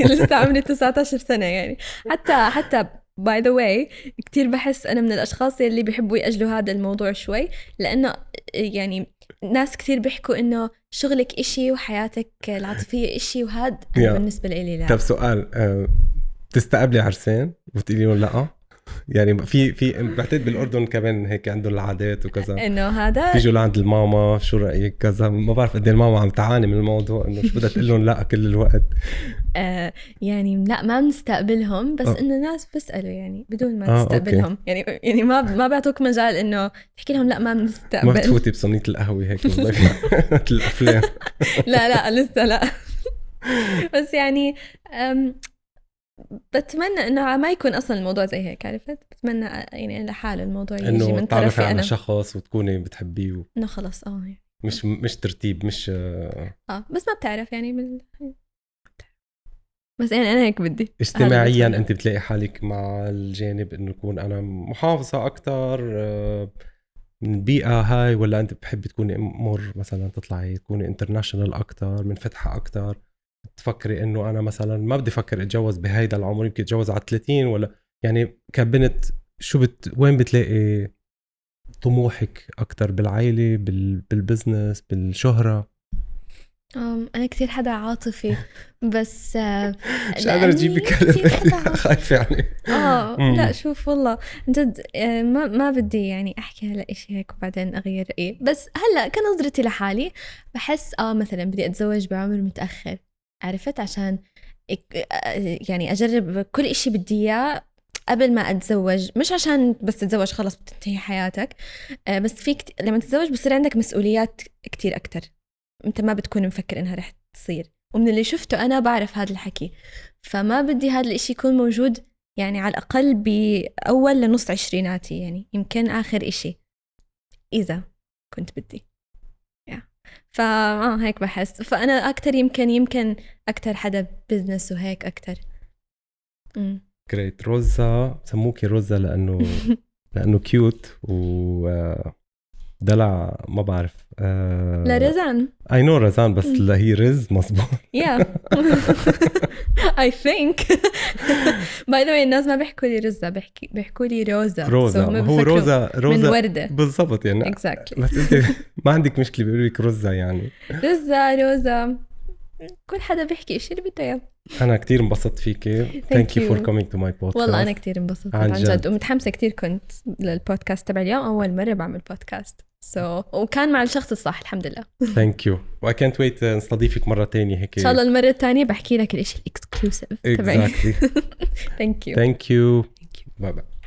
لسه عمري 19 سنه يعني. حتى باي ذا واي كتير بحس انا من الاشخاص اللي بيحبوا ياجلوا هذا الموضوع شوي، لانه يعني ناس كتير بيحكوا انه شغلك إشي وحياتك العاطفيه إشي، وهذا بالنسبه لي لا. طب سؤال، تستقبلي عرسان وتقولي لهم لا؟ يعني في بعتقد بالاردن كمان هيك عندهم العادات وكذا، انه هذا تيجوا لعند الماما شو رايك كذا. ما بعرف قد ايه الماما عم تعاني من الموضوع، انه شو بدها تقول لهم لا كل الوقت. يعني لا ما بنستقبلهم، بس انه ناس بيسالوا يعني بدون ما تستقبلهم. يعني ما بيعطوك مجال انه تحكي لهم لا ما بنستقبل. ما بتفوتي بصينيه القهوه هيك الافلام؟ لا لسه لا. بس يعني بتمنى انه ما يكون اصلا الموضوع زي هيك، عرفت؟ بتمنى يعني لحال الموضوع يجي من طرفي تعرفي على انا شخص وتكوني بتحبيه انه خلص يعني. مش ترتيب، مش بس ما بتعرف يعني بس يعني انا هيك بدي اجتماعيا انت بتلاقي حالك مع الجانب انه يكون انا محافظه اكتر من البيئه هاي، ولا انت بتحبي تكوني مثلا تطلعي تكوني انترناشونال اكتر، منفتحه اكتر، تفكري انه انا مثلا ما بدي افكر اتجوز بهيدا العمر، يمكن اتجوز على 30، ولا يعني كبنت شو وين بتلاقي طموحك اكتر؟ بالعائله، بالبزنس، بالشهره؟ انا كثير حدا عاطفي، بس مش قادره اجيب كلمه، خايفه يعني. لا شوف والله جد ما بدي يعني احكي هلا إشي هيك وبعدين اغير رأيي. بس هلا كنظرتي لحالي بحس مثلا بدي اتزوج بعمر متاخر، عرفت، عشان يعني اجرب كل إشي بدي اياه قبل ما اتزوج. مش عشان بس تتزوج خلص بتنتهي حياتك، بس فيك لما تتزوج بصير عندك مسؤوليات كتير اكتر، انت ما بتكون مفكر انها رح تصير. ومن اللي شفته انا بعرف هذا الحكي، فما بدي هذا الاشي يكون موجود يعني على الاقل باول لنص عشريناتي، يعني يمكن اخر اشي اذا كنت بدي. هيك بحس. فانا اكتر يمكن اكتر حدا بزنس وهيك اكتر. جريت. روزا، سموكي روزا لانه كيوت و دلع، ما بعرف. لا رزان. I know رزان، بس لا هي رز مصبوط. Yeah. I think. By the way الناس ما بيحكوا لي رزة، بيحكوا لي روزا. هو روزا من وردة بالضبط يعني. exactly. بس انت ما عندك مشكلة بيقولوا لك روزا يعني. روزا كل حدا بيحكي إشي اللي بده إياه. أنا كتير انبسطت فيكي. Thank you for coming to my podcast. والله أنا كتير انبسطت عن جد، ومتحمسة كتير كنت للبودكاست تبع اليوم، أول مرة بعمل بودكاست وكان مع الشخص الصح الحمد لله. Thank you. I can't wait نستضيفك مرة تانية هيك. إن شاء الله المرة الثانية بحكي لك الإشي الإكسكلوسيف تبعي. Exactly. Thank you. Thank you. Bye bye.